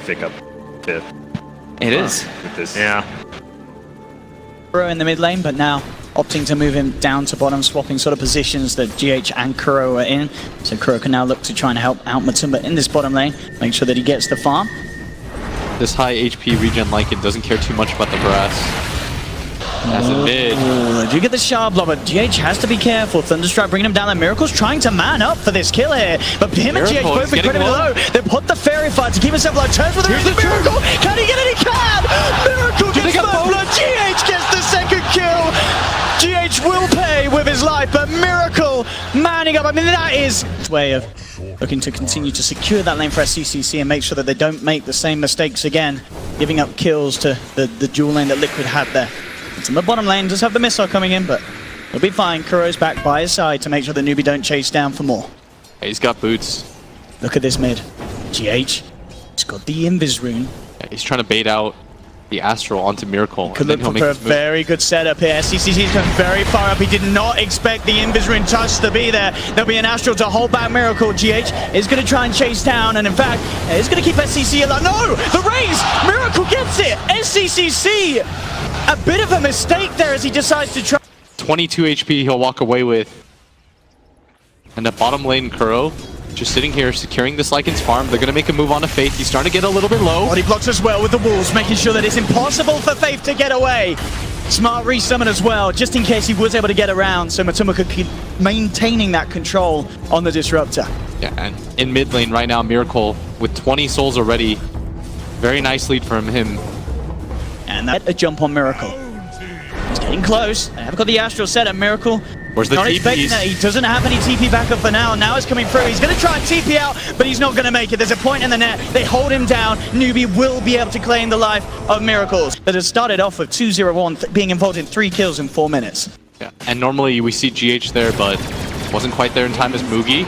pick up fifth. It is. With this. Yeah. Kuro in the mid lane, but now opting to move him down to bottom, swapping sort of positions that GH and Kuro are in. So Kuro can now look to try and help out Matumba in this bottom lane, make sure that he gets the farm. This high HP regen Lycan doesn't care too much about the brass. As a mid. Do you get the shard block? But GH has to be careful. Thunderstrike bringing him down there. Miracle's trying to man up for this kill here. But him and GH both incredibly low. They put the fairy fire to keep himself alive. Turns with the Miracle. Can he get it? He can! Miracle gets first blood. GH gets the second kill. GH will pay with his life, but Miracle manning up. I mean, that is his way of looking to continue to secure that lane for SCCC and make sure that they don't make the same mistakes again, giving up kills to the dual lane that Liquid had there. It's in the bottom lane, does have the missile coming in, but he'll be fine. Kuro's back by his side to make sure the Newbee don't chase down for more. Yeah, he's got boots. Look at this mid. GH, he's got the Invis rune. Yeah, he's trying to bait out the Astral onto Miracle. Could look for a very good setup here. SCCC's going very far up. He did not expect the Invis rune touch to be there. There'll be an Astral to hold back Miracle. GH is going to try and chase down, and in fact, is going to keep SCCC alive. No! The raise! Miracle gets it! SCCC! A bit of a mistake there as he decides to try. 22 HP he'll walk away with. And the bottom lane Kuro just sitting here securing this Lycan's farm. They're going to make a move on to Faith. He's starting to get a little bit low. Body blocks as well with the walls, making sure that it's impossible for Faith to get away. Smart resummon as well, just in case he was able to get around, so Matumba could keep maintaining that control on the Disruptor. Yeah, and in mid lane right now, Miracle with 20 souls already. Very nice lead from him. And that a jump on Miracle. He's getting close. They have got the Astral set at Miracle. Where's the not expecting TPs? that. He doesn't have any TP backup for now. Now it's coming through. He's going to try and TP out, but he's not going to make it. There's a point in the net. They hold him down. Newbee will be able to claim the life of Miracles. That has started off with 2-0-1, being involved in 3 kills in 4 minutes. Yeah, and normally we see GH there, but wasn't quite there in time as Mugi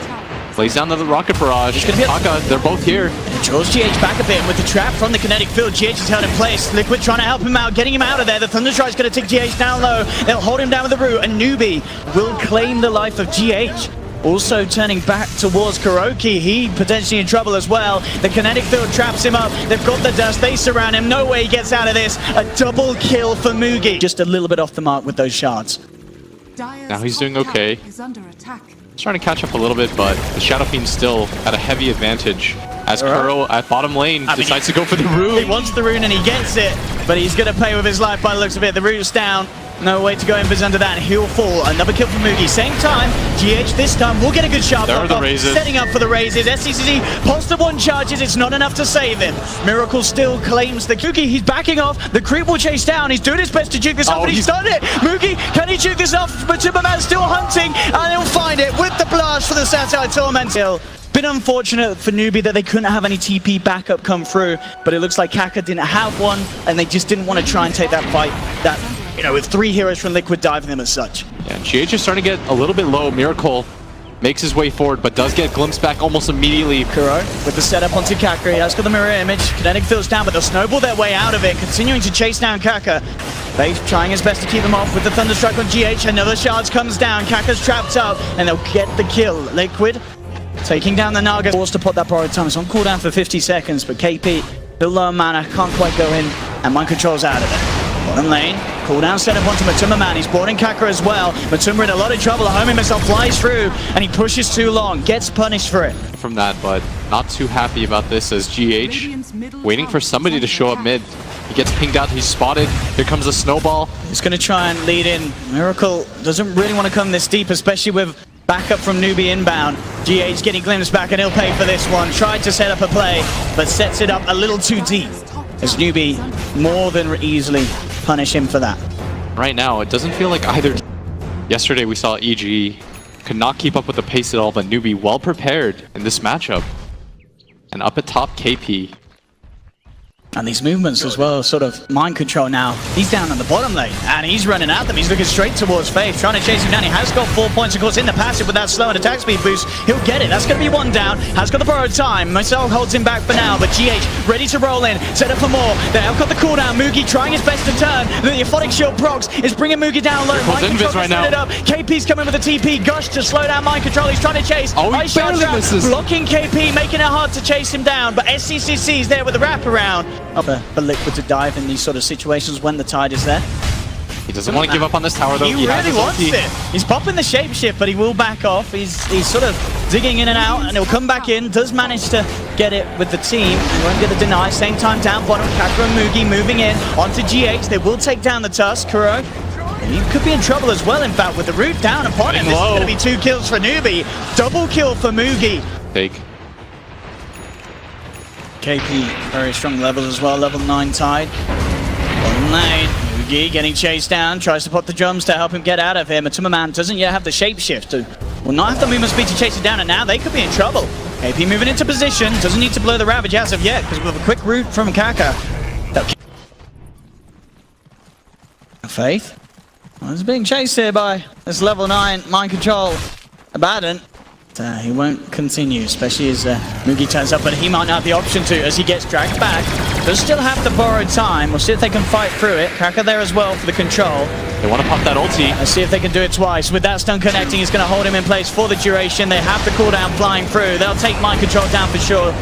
lays down the rocket barrage. Taka, they're both here. And draws GH back a bit with the trap from the kinetic field. GH is held in place. Liquid trying to help him out, getting him out of there. The Thunderstrike's going to take GH down low. They'll hold him down with the root, and Newbee will claim the life of GH. Also turning back towards Kuroki. He potentially in trouble as well. The kinetic field traps him up. They've got the dust. They surround him. No way he gets out of this. A double kill for Mugi. Just a little bit off the mark with those shards. Now he's doing okay. He's trying to catch up a little bit, but the Shadow Fiend's still at a heavy advantage as Kuro at bottom lane decides to go for the rune. He wants the rune and he gets it, but he's going to pay with his life by the looks of it. The rune's down. No way to go invis under that, and he'll fall. Another kill from Mugi. Same time, GH this time will get a good shot. There are the raises. Setting up for the raises. SCCC pulls the 1 charges. It's not enough to save him. Miracle still claims the Mugi. He's backing off. The creep will chase down. He's doing his best to juke this off, but he's done it. Mugi, can he juke this off? But Timberman's still hunting, and he'll find it with the blast for the Satellite Torment kill. Bit unfortunate for Newbee that they couldn't have any TP backup come through, but it looks like Kaka didn't have one, and they just didn't want to try and take that fight. That, you know, with 3 heroes from Liquid diving them as such. Yeah, GH is starting to get a little bit low. Miracle makes his way forward, but does get glimpsed back almost immediately. Kuro with the setup onto Kaka. He has got the mirror image. Kinetic field's down, but they'll snowball their way out of it, continuing to chase down Kaka. Faith trying his best to keep him off with the Thunderstrike on GH. Another shards comes down. Kaka's trapped up, and they'll get the kill. Liquid taking down the Naga. Forced to put that borrowed time. It's on cooldown for 50 seconds, but KP, still low mana, can't quite go in, and mind control's out of it. Bottom lane, cooldown set up onto Matumba Man. He's brought in Kaka as well. Matumba in a lot of trouble. A homing missile flies through, and he pushes too long. Gets punished for it. From that, but not too happy about this as GH waiting for somebody to show up mid. He gets pinged out. He's spotted. Here comes a snowball. He's going to try and lead in. Miracle doesn't really want to come this deep, especially with backup from Newbee inbound. GH getting glimpsed back, and he'll pay for this one. Tried to set up a play, but sets it up a little too deep. As Newbee more than easily punish him for that. Right now, it doesn't feel like either. Yesterday we saw EG could not keep up with the pace at all, but Newbee well prepared in this matchup. And up at top, KP. And these movements as well, sort of mind control now. He's down on the bottom lane, and he's running at them. He's looking straight towards Faith, trying to chase him down. He has got 4 points, of course, in the passive with that slow and attack speed boost. He'll get it. That's going to be one down. Has got the borrowed time. Marcel holds him back for now, but GH ready to roll in. Set up for more. They have got the cooldown. Moogie trying his best to turn. The Aphotic Shield procs is bringing Moogie down low. Mind control right now. It up. KP's coming with a TP. Gush to slow down mind control. He's trying to chase. Oh, he barely misses. Blocking KP, making it hard to chase him down, but SCCC's there with the wraparound. For Liquid to dive in these sort of situations when the tide is there. He doesn't want to give up on this tower, though. He really wants it. He's popping the shapeshift, but he will back off. He's sort of digging in and out, and he'll come back in. Does manage to get it with the team. And won't get the deny. Same time down bottom. Kaka and Moogie moving in onto GH. They will take down the Tusk. Kuro. He could be in trouble as well, in fact, with the root down upon him. This is going to be 2 kills for Newbee. Double kill for Moogie. Take. KP, very strong levels as well, level 9 tide. Bottom lane, Moogie getting chased down, tries to pop the drums to help him get out of here. Matuma doesn't yet have the shapeshift, will not have the movement speed to chase it down, and now they could be in trouble. KP moving into position, doesn't need to blow the Ravage as of yet, because we have a quick route from Kaka. Faith. Well, he's being chased here by this level 9 mind control Abaddon. He won't continue, especially as Moogie turns up, but he might not have the option to as he gets dragged back. Does still have the borrowed time. We'll see if they can fight through it. Kaka there as well for the control. They want to pop that ulti. Let's see if they can do it twice. With that stun connecting, it's going to hold him in place for the duration. They have the cooldown flying through. They'll take mind control down for sure.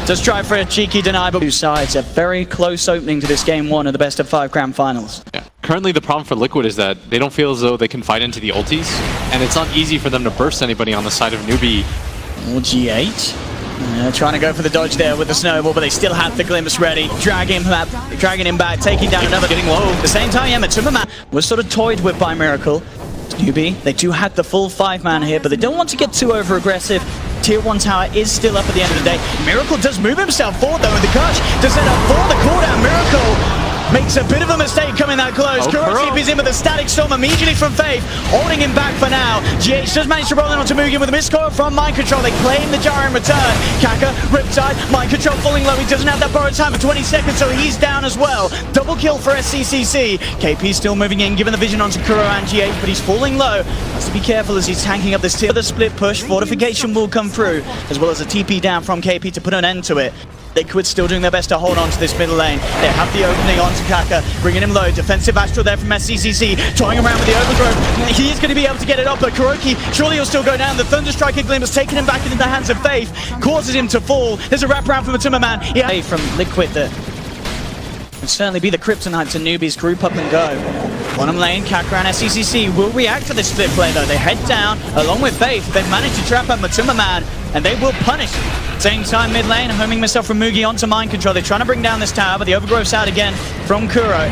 Just try for a cheeky deny, but two sides. A very close opening to this game 1 of the best of 5 grand finals. Yeah. Currently the problem for Liquid is that they don't feel as though they can fight into the ultis, and it's not easy for them to burst anybody on the side of Newbee. Or G8. Trying to go for the dodge there with the snowball, but they still have the glimpse ready. Dragging him back, taking down another. Getting low. At the same time, yeah, Matuma was sort of toyed with by Miracle. Newbee, they do have the full 5-man here, but they don't want to get too over-aggressive. Tier 1 tower is still up at the end of the day. Miracle does move himself forward though, and the Gush to set up for the cooldown. Miracle makes a bit of a mistake coming that close. Kuro TP's in with a static storm immediately from Faith, holding him back for now. GH does manage to roll in onto Mugen with a miscall from Mind Control. They claim the jar in return. Kaka, Riptide, Mind Control falling low. He doesn't have that borrowed time for 20 seconds, so he's down as well. Double kill for SCCC. KP still moving in, giving the vision onto Kuro and GH, but he's falling low. Has to be careful as he's tanking up this tier. The split push, fortification will come through, as well as a TP down from KP to put an end to it. Liquid still doing their best to hold on to this middle lane. They have the opening onto Kaka, bringing him low. Defensive Astral there from SCCC, toying around with the overgrowth. He is going to be able to get it up, but Kuroki, surely he'll still go down. The Thunderstriker Glimpse taking him back into the hands of Faith, causes him to fall. There's a wraparound from Matuma. Yeah, from Liquid that can certainly be the kryptonite to Newbee's group up and go. Bottom lane, Kaka and SCCC will react to this split play though. They head down along with Faith. They've managed to trap up Matuma, and they will punish. Same time mid lane, homing myself from Moogie onto Mind Control. They're trying to bring down this tower, but the overgrowth's out again from Kuro.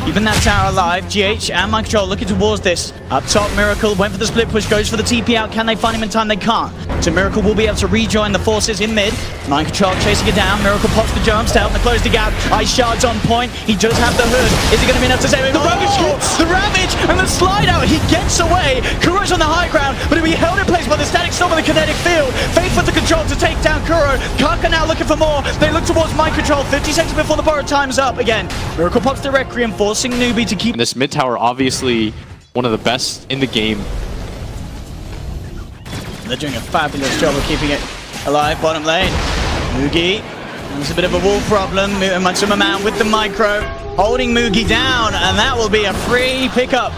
Even that tower alive. GH and Mind Control looking towards this. Up top, Miracle went for the split push, goes for the TP out. Can they find him in time? They can't. So Miracle will be able to rejoin the forces in mid. Mind Control chasing it down. Miracle pops the jumps to help them close the gap. Ice Shard's on point. He does have the hood. Is he going to be enough to save him? The Ravage and the slide out. He gets away. Kuro's on the high ground, but he'll be held in place by the static storm of the kinetic field. Faith with the control to take down Kuro. Kaka now looking for more. They look towards Mind Control. 50 seconds before the borrowed time's up again. Miracle pops the Requiem, forcing Newbee to keep. And this mid tower, obviously one of the best in the game. They're doing a fabulous job of keeping it alive. Bottom lane, Moogie. There's a bit of a wall problem. Matuma with the micro, holding Moogie down, and that will be a free pickup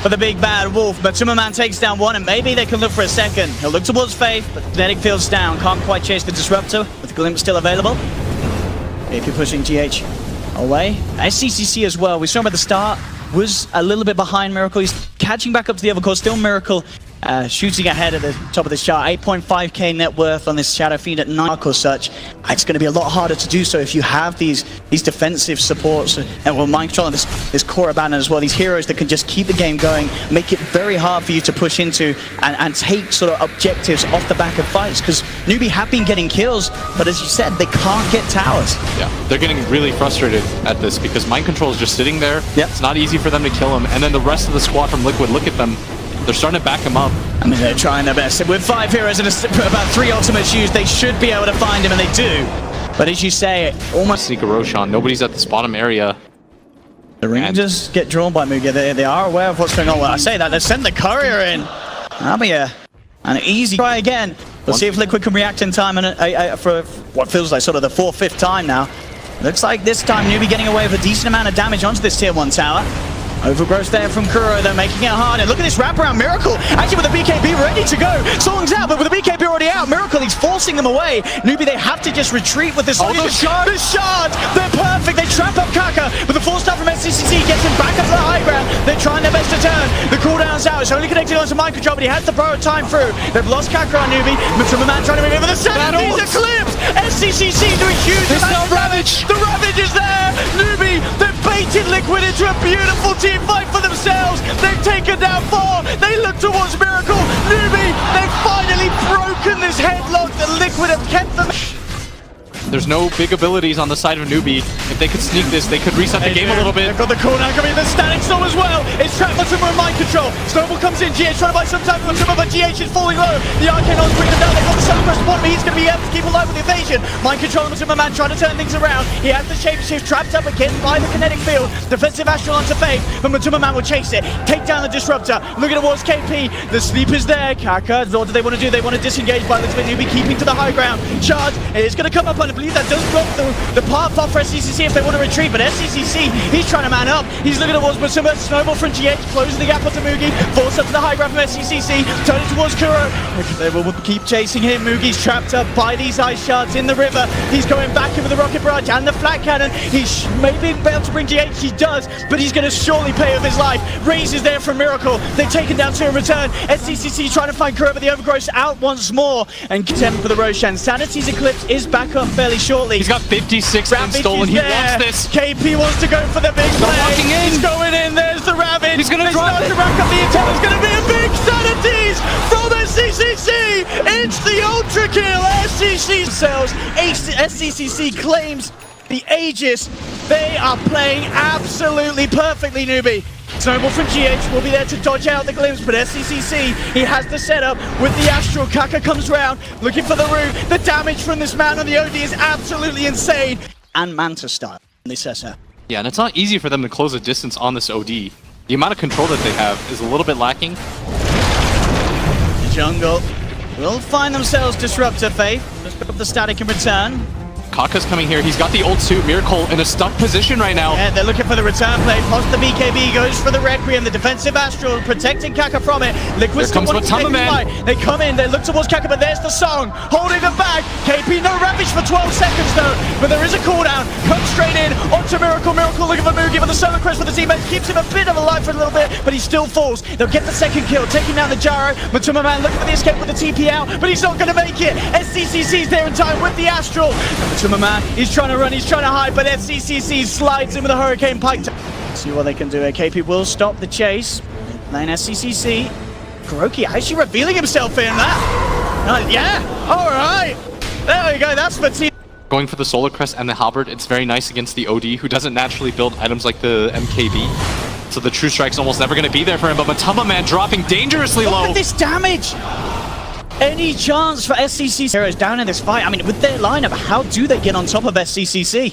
for the big bad wolf. Matuma takes down one, and maybe they can look for a second. He'll look towards Faith, but kinetic field's down. Can't quite chase the disruptor with the glimpse still available. AP pushing GH away. SCCC as well. We saw him at the start. Was a little bit behind Miracle. He's catching back up to the other course. Still Miracle shooting ahead at the top of this chart. 8.5k net worth on this Shadow Fiend at 9 or such. It's going to be a lot harder to do so if you have these defensive supports and well, Mind Control and this core Abaddon as well. These heroes that can just keep the game going, make it very hard for you to push into and take sort of objectives off the back of fights, because Newbee have been getting kills, but as you said, they can't get towers. Yeah, they're getting really frustrated at this because Mind Control is just sitting there. Yep. It's not easy for them to kill him, and then the rest of the squad from Liquid, look at them. They're starting to back him up. I mean, they're trying their best. With 5 heroes and about 3 ultimates used, they should be able to find him, and they do. But as you say, almost Sneak a Roshan. Nobody's at this bottom area. the Rangers get drawn by Mugi. They are aware of what's going on. Well, I say that, they send the courier in. That'll be an easy try again. We'll see if Liquid can react in time and for what feels like sort of the 4th, 5th time now. Looks like this time Newbee getting away with a decent amount of damage onto this tier 1 tower. Overgrowth there from Kuro, they're making it hard. And look at this wraparound Miracle, actually with the BKB ready to go. Song's out, but with the BKB already out, Miracle, he's forcing them away. Newbee, they have to just retreat with this. Oh, the shards! They're perfect. They trap up Kaka, but the 4-star from SCCC gets him back up to the high ground. They're trying their best to turn. The cooldown's out. It's only connected onto mind control, but he has to borrow time through. They've lost Kaka on Newbee. Man trying to move in, but the 70s eclipse. SCCC doing huge. There's no Ravage. The Ravage is there. Newbee, they've baited Liquid into a beautiful team fight for themselves. They've taken down 4. They look towards Miracle. Newbee, they've finally broken this headlock that Liquid have kept them. There's no big abilities on the side of Newbee. If they could sneak this, they could reset the game a little bit. They've got the cooldown coming in, the static storm as well. It's trapped Matumba in mind control. Snowball comes in, GH trying to buy some time for Matumba, but GH is falling low. The Arcane Knowledge bringing them down. They've got the Sun across the bottom. He's going to be able to keep alive with the evasion. Mind control of Matumba Man trying to turn things around. He has the shapeshift trapped up again by the kinetic field. Defensive Astral onto Faith, but Matumba Man will chase it. Take down the Disruptor. Looking towards KP. The sleep is there. Kaka, what do they want to do? They want to disengage by the Newbee, keeping to the high ground. Charge is going to come up, and I believe that does block the path off for SCCC if they want to retreat, but SCCC, he's trying to man up. He's looking towards Matumba. Snowball from GH, closing the gap onto Mugi. Force up to the high ground from SCCC, turning towards Kuro. They will keep chasing him. Mugi's trapped up by these ice shards in the river. He's going back in with the rocket barrage and the flat cannon. He's maybe able to bring GH, he does, but he's going to surely pay with his life. Raze is there from Miracle. They've taken down 2 in return. SCCC trying to find Kuro, but the Overgrowth's out once more. And contempt for the Roshan. Sanity's Eclipse is back up fairly shortly. He's got 56 stolen. He wants this. KP wants to go for the big play. Walking in. He's going in. There's the Ravage. He's going to drop it. To rack up the intel. There's going to be a big Sanities from SCCC. It's the ultra kill. SCCC sells. SCCC claims the Aegis. They are playing absolutely perfectly, Newbee. Snowball from GH will be there to dodge out the glimpse, but SCCC, he has the setup with the Astral. Kaka comes round, looking for the root. The damage from this man on the OD is absolutely insane. And Manta style in this SS. Yeah, and it's not easy for them to close a distance on this OD. The amount of control that they have is a little bit lacking. The jungle will find themselves Disruptor, Faith. Just pick up the static in return. Kaka's coming here. He's got the ult suit. Miracle in a stuck position right now. Yeah, they're looking for the return play. Plus the BKB goes for the Requiem. The defensive Astral protecting Kaka from it. Liquid Here comes Matumba Man. They come in, they look towards Kaka, but there's the song holding them back. KP no Ravage for 12 seconds though, but there is a cooldown. Comes straight in onto Miracle. Miracle looking for Mugi, but the Solar Crest for the teammates keeps him a bit of a life for a little bit, but he still falls. They'll get the second kill, taking down the Gyro. Matumba Man looking for the escape with the TP out, but he's not going to make it. SCCC's there in time with the Astral. Matumba Man, he's trying to run, he's trying to hide, but SCCC slides in with a Hurricane Pike. See what they can do here. KP will stop the chase. Then SCCC. Kuroki actually revealing himself in that. Yeah, alright. There we go, that's for team. Going for the Solar Crest and the Halberd, it's very nice against the OD, who doesn't naturally build items like the MKB. So the True Strike's almost never going to be there for him, but Matumba Man dropping dangerously low. Look at this damage! Any chance for SCCC heroes down in this fight? I mean, with their lineup, how do they get on top of SCCC?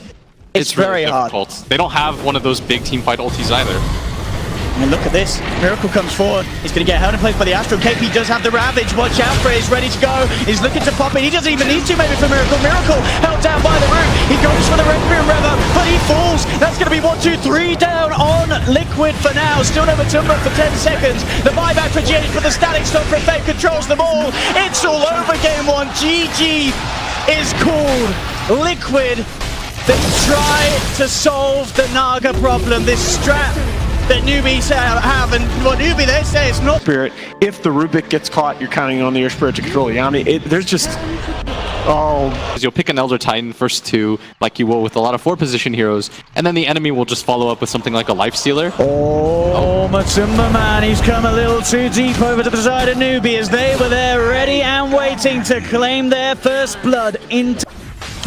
It's very really hard. They don't have one of those big team fight ultis either. I mean, look at this. Miracle comes forward. He's going to get held in place by the Astral. KP does have the Ravage. Watch out for it. He's ready to go. He's looking to pop it. He doesn't even need to maybe for Miracle. Miracle held down by the root. He goes for the Requiem Rever, but he falls. That's going to be 1, 2, 3 down on Liquid for now. Still no Matumba for 10 seconds. The buyback for GH for the static stop for Faith controls them all. It's all over game 1. GG is called. Liquid, they try to solve the Naga problem. This strat that Newbee have, and well, Newbee, they say it's not Spirit. If the Rubik gets caught, you're counting on the Air Spirit to control the Yami. There's just... Oh. You'll pick an Elder Titan first 2, like you will with a lot of 4-position heroes, and then the enemy will just follow up with something like a Life Stealer. Oh, Matumba Man, he's come a little too deep over to the side of Newbee as they were there ready and waiting to claim their first blood into...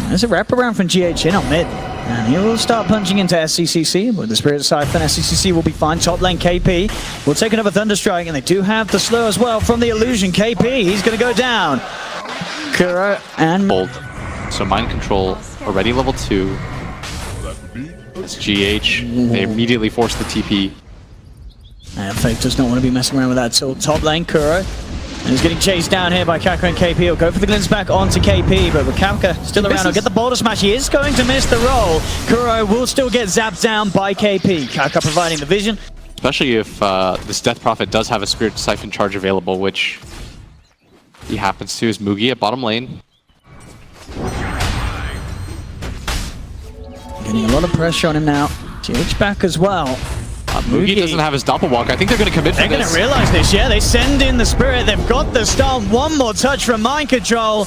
There's a wraparound from GH in on mid. And he will start punching into SCCC. With the Spirit Siphon, SCCC will be fine. Top lane KP will take another Thunderstrike, and they do have the slow as well from the Illusion. KP, he's going to go down. Kuro and... Bold. So Mind Control already level 2. It's GH. They immediately force the TP. And Fake does not want to be messing around with that at all. Top lane, Kuro. And he's getting chased down here by Kaka and KP. He'll go for the glimpse back onto KP, but with Kaka still around, he'll get the boulder smash. He is going to miss the roll. Kuro will still get zapped down by KP. Kaka providing the vision. Especially if this Death Prophet does have a Spirit Siphon charge available, which he happens to, is Mugi at bottom lane. Getting a lot of pressure on him now. GH back as well. Mugi doesn't have his doppelwalk. I think they're going to commit for this. They're going to realize this, yeah. They send in the Spirit. They've got the stun. One more touch from Mind Control.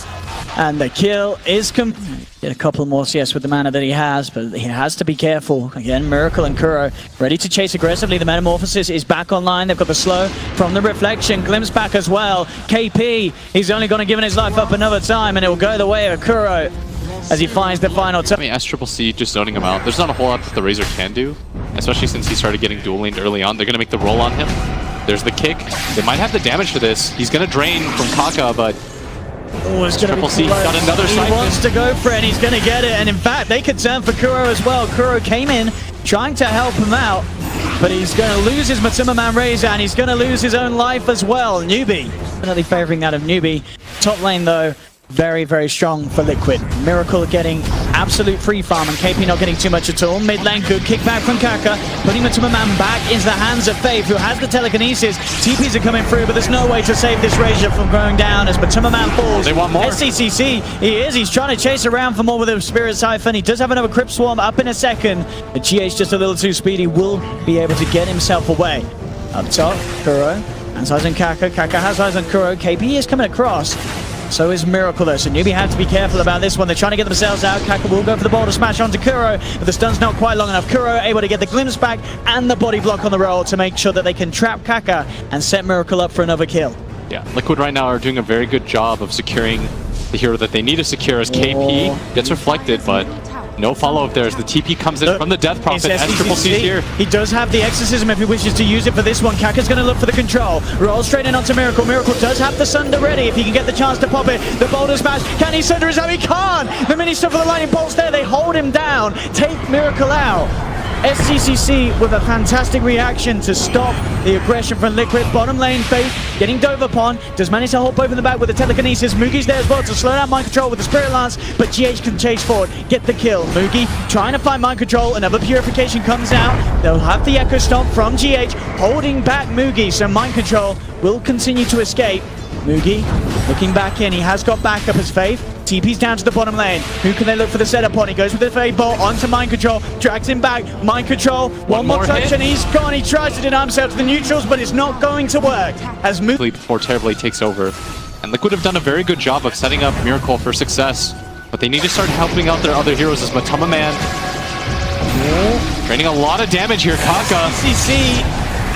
And the kill is complete. Get a couple more CS with the mana that he has, but he has to be careful. Again, Miracle and Kuro ready to chase aggressively. The Metamorphosis is back online. They've got the slow from the Reflection. Glimpse back as well. KP, he's only going to give his life up another time, and it will go the way of Kuro as he finds the final touch. I mean, SCCC just zoning him out. There's not a whole lot that the Razor can do, especially since he started getting dual laned early on. They're going to make the roll on him. There's the kick. They might have the damage for this. He's going to drain from Kaka, but it's going to be SCCC got another He wants to go for it, and he's going to get it. And in fact, they could turn for Kuro as well. Kuro came in trying to help him out, but he's going to lose his Matsumaman Razor, and he's going to lose his own life as well. Newbee, definitely favoring that of Newbee. Top lane, though, very, very strong for Liquid. Miracle getting absolute free farm, and KP not getting too much at all. Mid lane, good kickback from Kaka, putting Matsumaman back into the hands of Faith, who has the telekinesis. TPs are coming through, but there's no way to save this Razor from going down as Matsumaman falls. They want more. SCCC, he's trying to chase around for more with the Spirit Siphon. He does have another Crypt Swarm up in a second. The GH just a little too speedy, will be able to get himself away. Up top, Kuro, has eyes on Kaka. Kaka has eyes on Kuro. KP is coming across. So is Miracle though, so Newbee have to be careful about this one. They're trying to get themselves out. Kaka will go for the boulder smash onto Kuro, but the stun's not quite long enough. Kuro able to get the glimpse back and the body block on the roll to make sure that they can trap Kaka and set Miracle up for another kill. Yeah, Liquid right now are doing a very good job of securing the hero that they need to secure as KP gets reflected, but no follow-up there as the TP comes in from the Death Prophet. SCCC here. He does have the Exorcism if he wishes to use it for this one. Kaka's going to look for the control. Roll straight in onto Miracle. Miracle does have the Sunder ready if he can get the chance to pop it. The boulder smash. Can he Sunder his out? He can't! The mini stuff for the lightning bolts there. They hold him down. Take Miracle out. SCCC with a fantastic reaction to stop the aggression from Liquid. Bottom lane, Faith getting dove upon. Does manage to hop over the back with the telekinesis. Mugi's there as well to slow down Mind Control with the Spirit Lance, but GH can chase forward, get the kill. Mugi trying to find Mind Control. Another Purification comes out. They'll have the Echo Stomp from GH, holding back Mugi, so Mind Control will continue to escape. Mugi looking back in. He has got backup as Faith. TP's down to the bottom lane. Who can they look for the setup on? He goes with the Fade Bolt onto Mind Control, drags him back. Mind Control, one more touch and he's gone. He tries to deny himself to the neutrals, but it's not going to work. As before Terribly takes over. And Liquid have done a very good job of setting up Miracle for success, but they need to start helping out their other heroes as Matsumaman draining a lot of damage here. Kaka.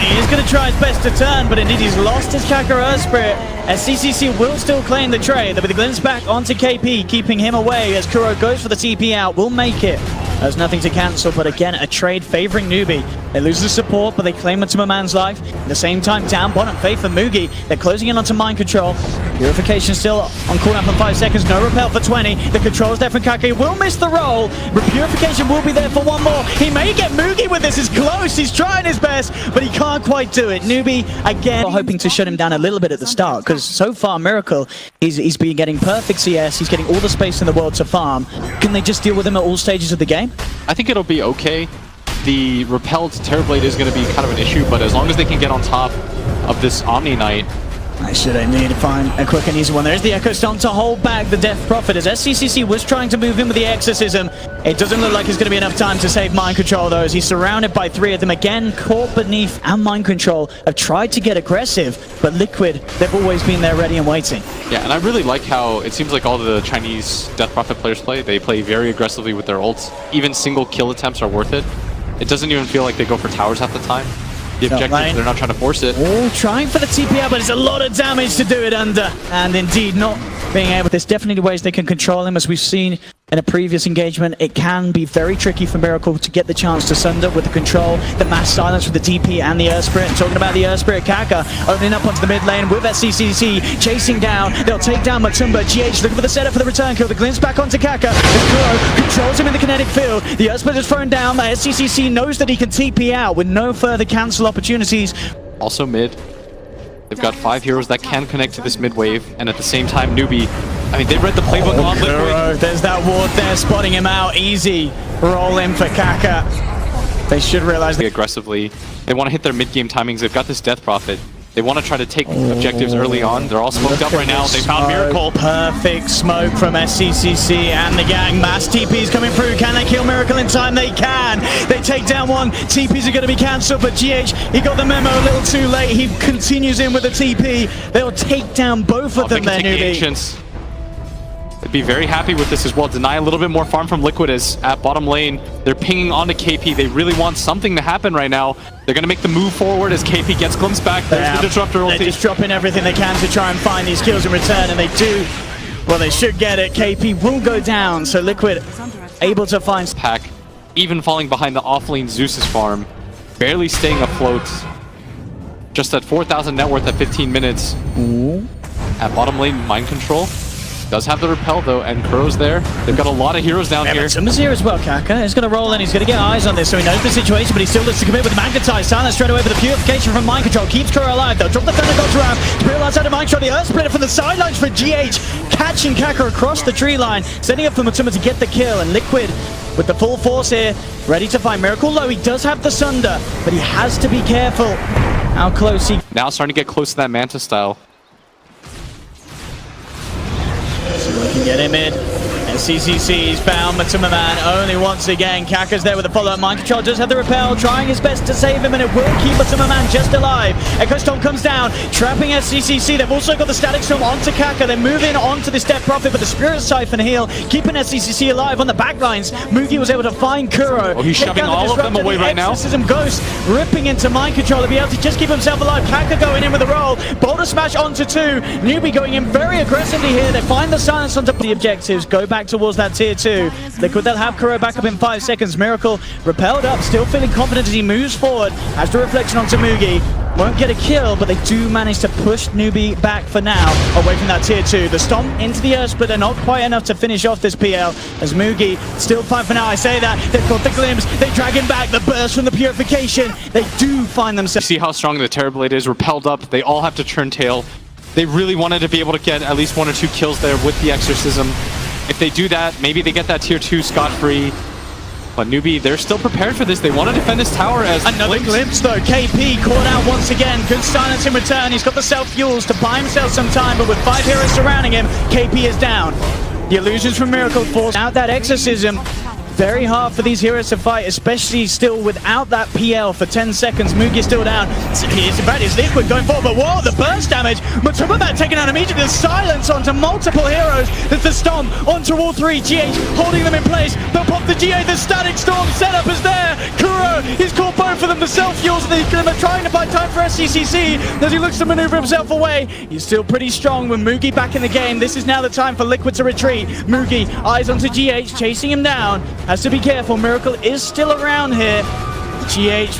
He is going to try his best to turn, but indeed he's lost his Kaka Spirit. As CCC will still claim the trade. There'll be the glimpse back onto KP, keeping him away as Kuro goes for the TP out. Will make it. There's nothing to cancel, but again, a trade favoring Newbee. They lose the support, but they claim Matsumaman's life. At the same time, down bottom, Faith and Mugi. They're closing in onto Mind Control. Purification still on cooldown for 5 seconds. No repel for 20. The control's there from Kaka. He will miss the roll. Purification will be there for one more. He may get Mugi with this. It's close. He's trying his best, but he can't quite do it. Newbee, again, hoping to shut him down a little bit at the start, because so far, Miracle, he's been getting perfect CS. He's getting all the space in the world to farm. Can they just deal with him at all stages of the game? I think it'll be okay. The repelled Terrorblade is going to be kind of an issue, but as long as they can get on top of this Omni Knight. I should need to find a quick and easy one. There's the Echo Stomp to hold back the Death Prophet as SCCC was trying to move in with the Exorcism. It doesn't look like it's going to be enough time to save Mind Control though, as he's surrounded by 3 of them. Again, caught beneath, and Mind Control have tried to get aggressive, but Liquid, they've always been there ready and waiting. Yeah, and I really like how it seems like all the Chinese Death Prophet players play. They play very aggressively with their ults. Even single kill attempts are worth it. It doesn't even feel like they go for towers half the time. The objective, they're not trying to force it. Oh, trying for the TP out, but it's a lot of damage to do it under. And indeed, not being able. There's definitely ways they can control him, as we've seen in a previous engagement, it can be very tricky for Miracle to get the chance to sunder with the control, the mass silence with the DP and the Earth Spirit. And talking about the Earth Spirit, Kaka opening up onto the mid lane with SCCC, chasing down. They'll take down Matumba. GH looking for the setup for the return kill. The glimpse back onto Kaka. As Kuro controls him in the kinetic field. The Earth Spirit is thrown down. The SCCC knows that he can TP out with no further cancel opportunities. Also mid. They've got 5 heroes that can connect to this mid wave, and at the same time, Newbee. I mean, they read the playbook on Liquid. There's that ward there, spotting him out. Easy roll in for Kaka. They should realize that aggressively. They want to hit their mid-game timings. They've got this Death Prophet. They want to try to take objectives early on. They're all smoked up right now. They found Miracle. Perfect smoke from SCCC and the gang. Mass TPs coming through. Can they kill Miracle in time? They can. They take down one. TPs are going to be cancelled, but GH, he got the memo a little too late. He continues in with the TP. They'll take down both of them there, Newbee. They'd be very happy with this as well. Deny a little bit more farm from Liquid as at bottom lane. They're pinging onto KP. They really want something to happen right now. They're going to make the move forward as KP gets glimpsed back. There's the Disruptor ulti. They're just dropping everything they can to try and find these kills in return, and they do. Well, they should get it. KP will go down, so Liquid able to find... Pack, even falling behind the offlane Zeus's farm. Barely staying afloat. Just at 4,000 net worth at 15 minutes. Ooh. At bottom lane, Mind Control. Does have the repel though, and Kuro's there. They've got a lot of heroes down here. Matumba's here as well, Kaka. He's going to roll in, he's going to get eyes on this, so he knows the situation, but he still looks to commit with the Magnetize. Silence straight away, but the purification from Mind Control keeps Kuro alive. They'll drop the Thunder Gods around. Spirit outside of Mind Control, the Earth Splitter from the sidelines for GH, catching Kaka across the tree line, setting up for Matumba to get the kill, and Liquid with the full force here, ready to find Miracle low. He does have the Sunder, but he has to be careful how close he... Now starting to get close to that Manta style. We can get him in. SCCC is bound, Matumba Man only once again. Kaka's there with the follow-up. Mind Control does have the repel, trying his best to save him, and it will keep Matumba Man just alive. Echo Storm comes down, trapping SCCC. They've also got the Static Storm onto Kaka. They're moving onto this Death Prophet, but the Spirit Siphon heal, keeping SCCC alive on the backlines. Mugi was able to find Kuro. Oh, he's shoving all of them away right now. Exorcism Ghost ripping into Mind Control to be able to just keep himself alive. Kaka going in with a roll. Boulder Smash onto 2. Newbee going in very aggressively here. They find the silence onto the objectives. Go back towards that tier 2. Liquid, they'll have Kuro back up in 5 seconds. Miracle repelled up, still feeling confident as he moves forward. Has the reflection onto Mugi. Won't get a kill, but they do manage to push Newbee back for now, away from that tier 2. The stomp into the Earth Splitter, not quite enough to finish off this PL, as Mugi still fine for now. I say that, they've got the glimpse, they drag him back, the burst from the purification. They do find themselves... See how strong the Terrorblade is, repelled up, they all have to turn tail. They really wanted to be able to get at least 1 or 2 kills there with the Exorcism. If they do that, maybe they get that tier 2 scot-free. But Newbee, they're still prepared for this. They want to defend this tower as... Another glimpse though. KP caught out once again. Good silence in return. He's got the self-fuels to buy himself some time, but with 5 heroes surrounding him, KP is down. The illusions from Miracle force out that Exorcism. Very hard for these heroes to fight, especially still without that PL for 10 seconds. Mugi still down. It's Liquid going forward, but whoa, the burst damage. Matumba Man taken out immediately. The silence onto multiple heroes. There's the stomp onto all 3. GH holding them in place. They'll pop the GA. The Static Storm setup is there. Kuro, he's caught both of them. The self-fuels, they're trying to buy time for SCCC as he looks to maneuver himself away. He's still pretty strong with Mugi back in the game. This is now the time for Liquid to retreat. Mugi, eyes onto GH, chasing him down. Has to be careful. Miracle is still around here. GH,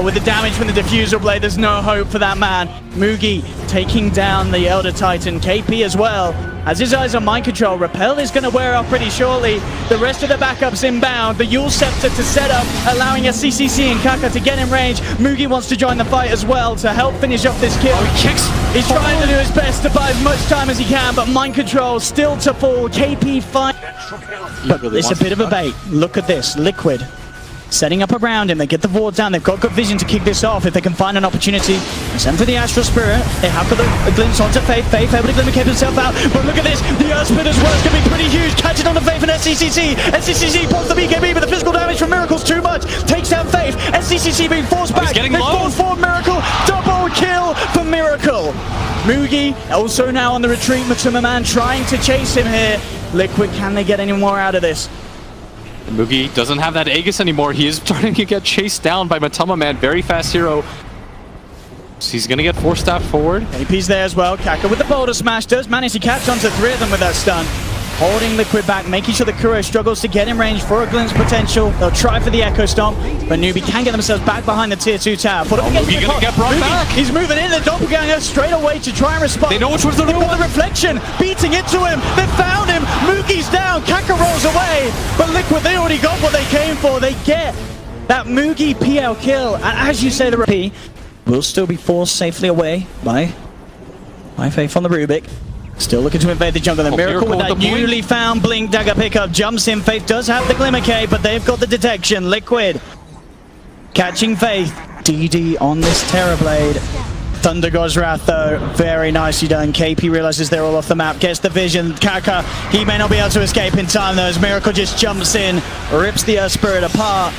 with the damage from the Diffusal Blade, there's no hope for that man. Mugi taking down the Elder Titan. KP as well. Has his eyes on Mind Control. Repel is going to wear off pretty shortly. The rest of the backups inbound. The Yule Scepter to set up, allowing SCCC and Kaka to get in range. Mugi wants to join the fight as well to help finish off this kill. Oh, he kicks. He's trying to do his best to buy as much time as he can, but Mind Control still to fall. KP fine. But really it's a bit of a bait. Look at this. Liquid setting up around him. They get the ward down. They've got good vision to kick this off if they can find an opportunity. Send for the Astral Spirit. They have got a glimpse onto Faith. Faith able to glimmer keep himself out. But look at this. The Earth Split as well is going to be pretty huge. Catch it on the Faith and SCCC. SCCC pulls the BKB, but the physical damage from Miracle's too much. Takes down Faith. SCCC being forced back. They forced forward Miracle. Double kill for Miracle. Mugi also now on the retreat. Matumba Man trying to chase him here. Liquid, can they get any more out of this? Mugi doesn't have that Aegis anymore. He is starting to get chased down by Matumba Man. Very fast hero. So he's going to get 4-staff forward. AP's there as well. Kaka with the Boulder Smash does manage to catch onto 3 of them with that stun. holding Liquid back, making sure the Kuro struggles to get in range for a glimpse potential. They'll try for the Echo Stomp, but Newbee can get themselves back behind the tier 2 tower. Newbee gonna get brought back. He's moving in, the Doppelganger straight away to try and respond. They know which one's the real one. The reflection, beating into him. They found him. Moogie's down. Kaka rolls away, but Liquid, they already got what they came for. They get that Moogie PL kill, and as you say, the P will still be forced safely away by Faith on the Rubik. Still looking to invade the jungle. The Miracle with that newly found Blink Dagger pickup jumps in. Faith does have the Glimmer K, but they've got the detection. Liquid catching Faith. DD on this Terrorblade. Thunder God's Wrath though, very nicely done. KP realizes they're all off the map, gets the vision. Kaka, he may not be able to escape in time though, as Miracle just jumps in, rips the Earth Spirit apart.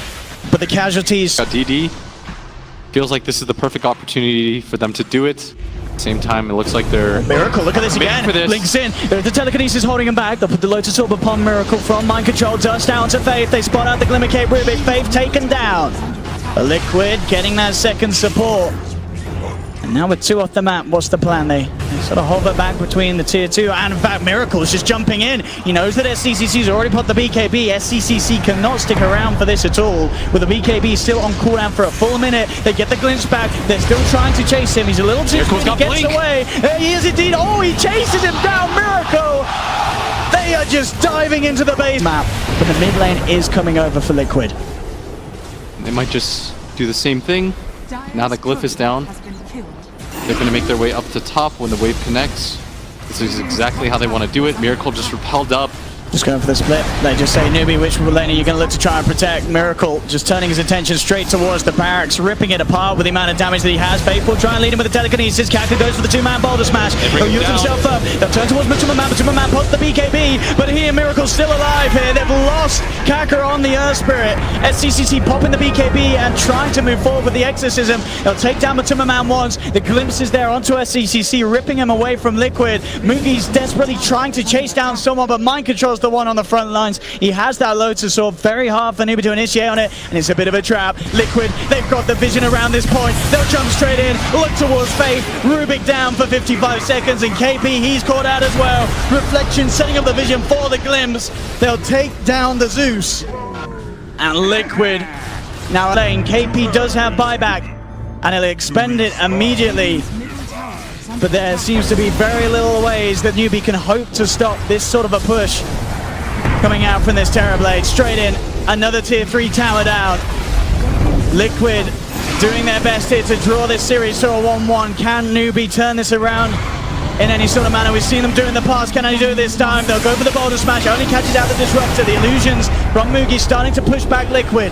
But the casualties... DD feels like this is the perfect opportunity for them to do it. Same time, it looks like they're... Miracle, look at this again. Blinks in. The telekinesis holding him back. They'll put the Lotus Orb upon Miracle from Mind Control. Dust down to Faith. They spot out the Glimmer Cape Rubik. Faith taken down. A Liquid getting that second support. And now with 2 off the map, what's the plan? They sort of hover back between the tier 2, and in fact Miracle's just jumping in. He knows that SCCC's already put the BKB. SCCC cannot stick around for this at all. With the BKB still on cooldown for a full minute, they get the glimpse back. They're still trying to chase him. He's a little too quick, he gets away. There he is indeed. Oh, he chases him down. Miracle! They are just diving into the base map. But the mid lane is coming over for Liquid. They might just do the same thing. Now that Glyph is down, they're going to make their way up to top when the wave connects. This is exactly how they want to do it. Miracle just repelled up. Just going for the split. They just say, Newbee, which lane are you going to look to try and protect? Miracle just turning his attention straight towards the barracks, ripping it apart with the amount of damage that he has. Faith will try and lead him with the telekinesis. Kaka goes for the 2-man boulder smash. He'll use himself up. They'll turn towards Matuma Man. Matuma Man pops the BKB, but he and Miracle's still alive here. They've lost Kaka on the Earth Spirit. SCCC popping the BKB and trying to move forward with the Exorcism. They'll take down Matuma Man once. The glimpse is there onto SCCC, ripping him away from Liquid. Moogie's desperately trying to chase down someone, but Mind Control's the one on the front lines. He has that Lotus Orb, very hard for Newbee to initiate on it, and it's a bit of a trap. Liquid, they've got the vision around this point. They'll jump straight in, look towards Faith. Rubik down for 55 seconds, and KP, he's caught out as well. Reflection setting up the vision for the glimpse. They'll take down the Zeus. And Liquid now lane. KP does have buyback, and he'll expend it immediately. But there seems to be very little ways that Newbee can hope to stop this sort of a push coming out from this Terrorblade. Straight in, another tier 3 tower down. Liquid doing their best here to draw this series to a 1-1. Can Newbee turn this around in any sort of manner? We've seen them do it in the past. Can they do it this time? They'll go for the boulder smash. Only catches out the disruptor. The illusions from Moogie starting to push back Liquid.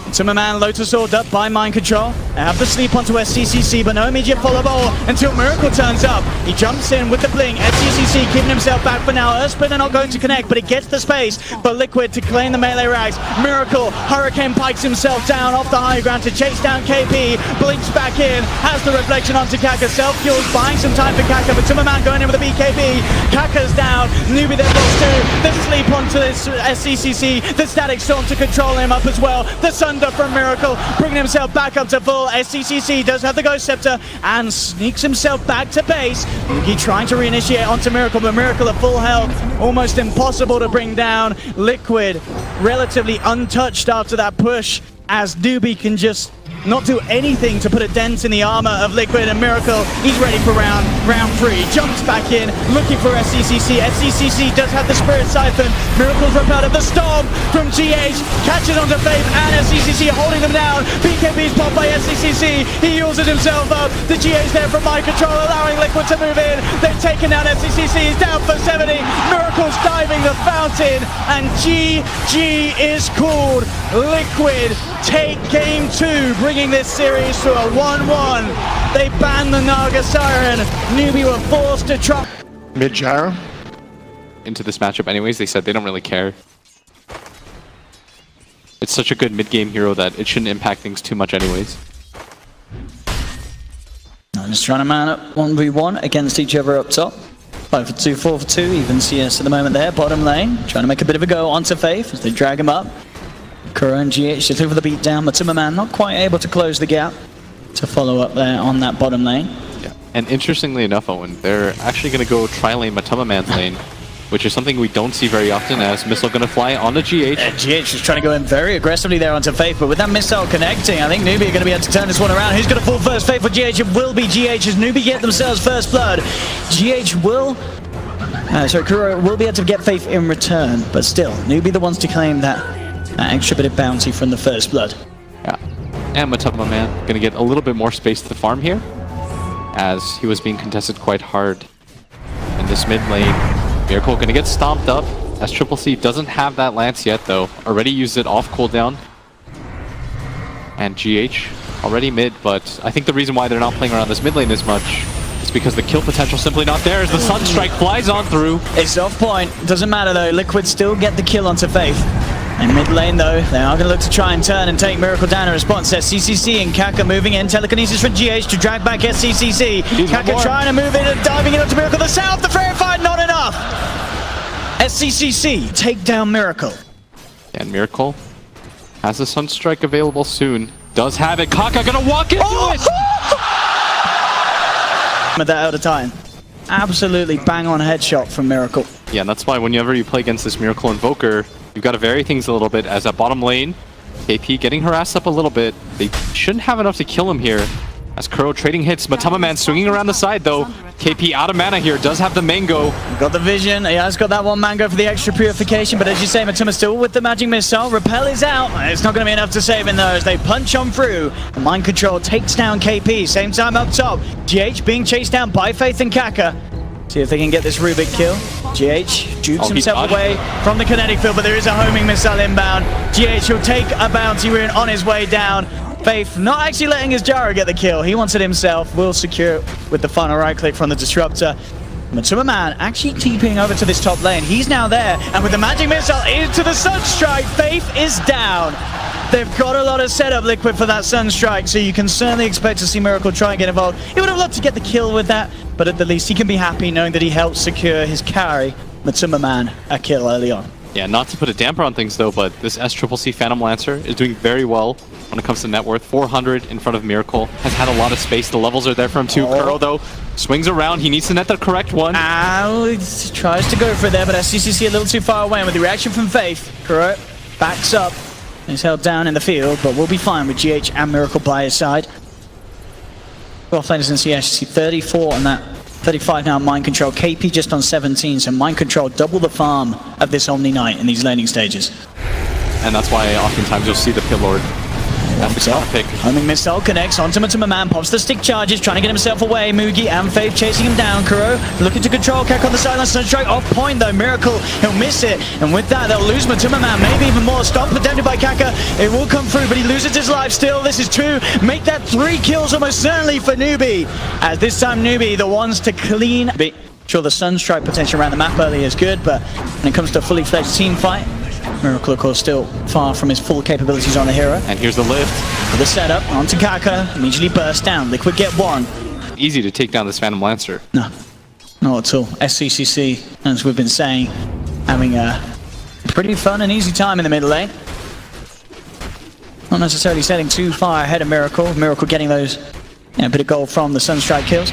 Timmerman, Lotus Orb up by Mind Control. They have the sleep onto SCCC, but no immediate follow ball until Miracle turns up. He jumps in with the blink. SCCC keeping himself back for now. Earthspin are not going to connect, but it gets the space for Liquid to claim the melee rags. Miracle, Hurricane pikes himself down off the high ground to chase down KP. Blinks back in, has the reflection onto Kaka. Self-kills, buying some time for Kaka, but Timmerman going in with the BKB. Kaka's down. Newbee then lost too. The sleep onto this SCCC. The Static Storm to control him up as well. The Sun from Miracle, bringing himself back up to full. SCCC does have the Ghost Scepter and sneaks himself back to base. Moogie trying to reinitiate onto Miracle, but Miracle at full health. Almost impossible to bring down. Liquid relatively untouched after that push, as Newbee can just not do anything to put a dent in the armor of Liquid. And Miracle, he's ready for round 3. Jumps back in, looking for SCCC. SCCC does have the Spirit Siphon. Miracle's ripped out of the Storm from GH, catches onto Faith and SCCC holding them down. BKB's popped by SCCC. He uses himself up. The GH there from Mind Control, allowing Liquid to move in. They've taken down SCCC. He's down for 70. Miracle's diving the fountain, and GG is called. Liquid take game 2, bringing this series to a 1-1. They banned the Naga Siren. Newbee were forced to try. Mid gyro. Into this matchup anyways, they said they don't really care. It's such a good mid-game hero that it shouldn't impact things too much anyways. Just trying to man up 1v1 against each other up top. 5 for 2, 4 for 2, even CS at the moment there. Bottom lane, trying to make a bit of a go onto Faith as they drag him up. Kuro and GH just over the beat down, but Timmerman not quite able to close the gap to follow up there on that bottom lane. Yeah. And interestingly enough, Owen, they're actually going to go tri-lane Matuma Man's lane which is something we don't see very often, as missile gonna fly on the GH. GH is trying to go in very aggressively there onto Faith, but with that missile connecting, I think Newbee are going to be able to turn this one around. Who's going to fall first? Faith or GH? It will be GH as Newbee get themselves first blood. GH will... Kuro will be able to get Faith in return, but still, Newbee the ones to claim that extra bit of bounty from the first blood. Yeah, and Matuma Man gonna get a little bit more space to farm here, as he was being contested quite hard in this mid lane. Miracle gonna get stomped up, as Triple C doesn't have that lance yet though. Already used it off cooldown. And GH already mid, but I think the reason why they're not playing around this mid lane as much is because the kill potential simply not there as the Sunstrike flies on through. It's off point, doesn't matter though, Liquid still get the kill onto Faith. In mid lane though, they are going to look to try and turn and take Miracle down in response. SCCC and Kaka moving in, telekinesis from GH to drag back SCCC. Kaka trying to move in and diving in onto Miracle. The south, the fair fight, not enough! SCCC take down Miracle. And Miracle has a Sunstrike available soon. Does have it, Kaka gonna walk into it! With that out of time. Absolutely bang on headshot from Miracle. Yeah, and that's why whenever you play against this Miracle Invoker, you've got to vary things a little bit, as at bottom lane, KP getting harassed up a little bit. They shouldn't have enough to kill him here. As Kuro trading hits, Matuma Man swinging around the side though. KP out of mana here, does have the mango. Got the vision, he has got that one mango for the extra purification, but as you say, Matuma still with the magic missile. Repel is out, it's not going to be enough to save him though, as they punch on through. The mind control takes down KP, same time up top. GH being chased down by Faith and Kaka. See if they can get this Rubik kill. GH jukes himself away from the kinetic field, but there is a homing missile inbound. GH will take a bounty rune on his way down. Faith not actually letting his Jara get the kill. He wants it himself. Will secure it with the final right click from the Disruptor. Matuma Man actually TPing over to this top lane. He's now there, and with the magic missile into the Sunstrike, Faith is down. They've got a lot of setup, Liquid, for that Sunstrike, so you can certainly expect to see Miracle try and get involved. He would have loved to get the kill with that, but at the least he can be happy knowing that he helped secure his carry, Matuma Man, a kill early on. Yeah, not to put a damper on things though, but this SCCC Phantom Lancer is doing very well when it comes to net worth. 400 in front of Miracle. Has had a lot of space. The levels are there for him too. Kuro though swings around. He needs to net the correct one. He tries to go for it there, but SCCC a little too far away. And with the reaction from Faith, Kuro backs up. He's held down in the field, but we'll be fine with GH and Miracle by his side. Offlaners in CS 34 on that. 35 now mind control. KP just on 17, so mind control double the farm of this Omni Knight in these laning stages. And that's why oftentimes you'll see the Pillord. That's the pick. Homing missile connects onto Matuma Man, pops the stick charges, trying to get himself away. Mugi and Faith chasing him down. Kuro looking to control Kaka on the sideline. Sunstrike off point though. Miracle, he'll miss it. And with that, they'll lose Matuma Man, maybe even more. Stomp attempted by Kaka. It will come through, but he loses his life still. This is 2. Make that 3 kills almost certainly for Newbee. As this time Newbee, the ones to clean. Sure, the Sunstrike potential around the map early is good, but when it comes to a fully fledged team fight, Miracle, of course, still far from his full capabilities on the hero. And here's the lift. For the setup, onto Kaka, immediately burst down. Liquid get 1. Easy to take down this Phantom Lancer. No, not at all. SCCC, as we've been saying, having a pretty fun and easy time in the mid lane. Not necessarily setting too far ahead of Miracle. Miracle getting those, a bit of gold from the Sunstrike kills.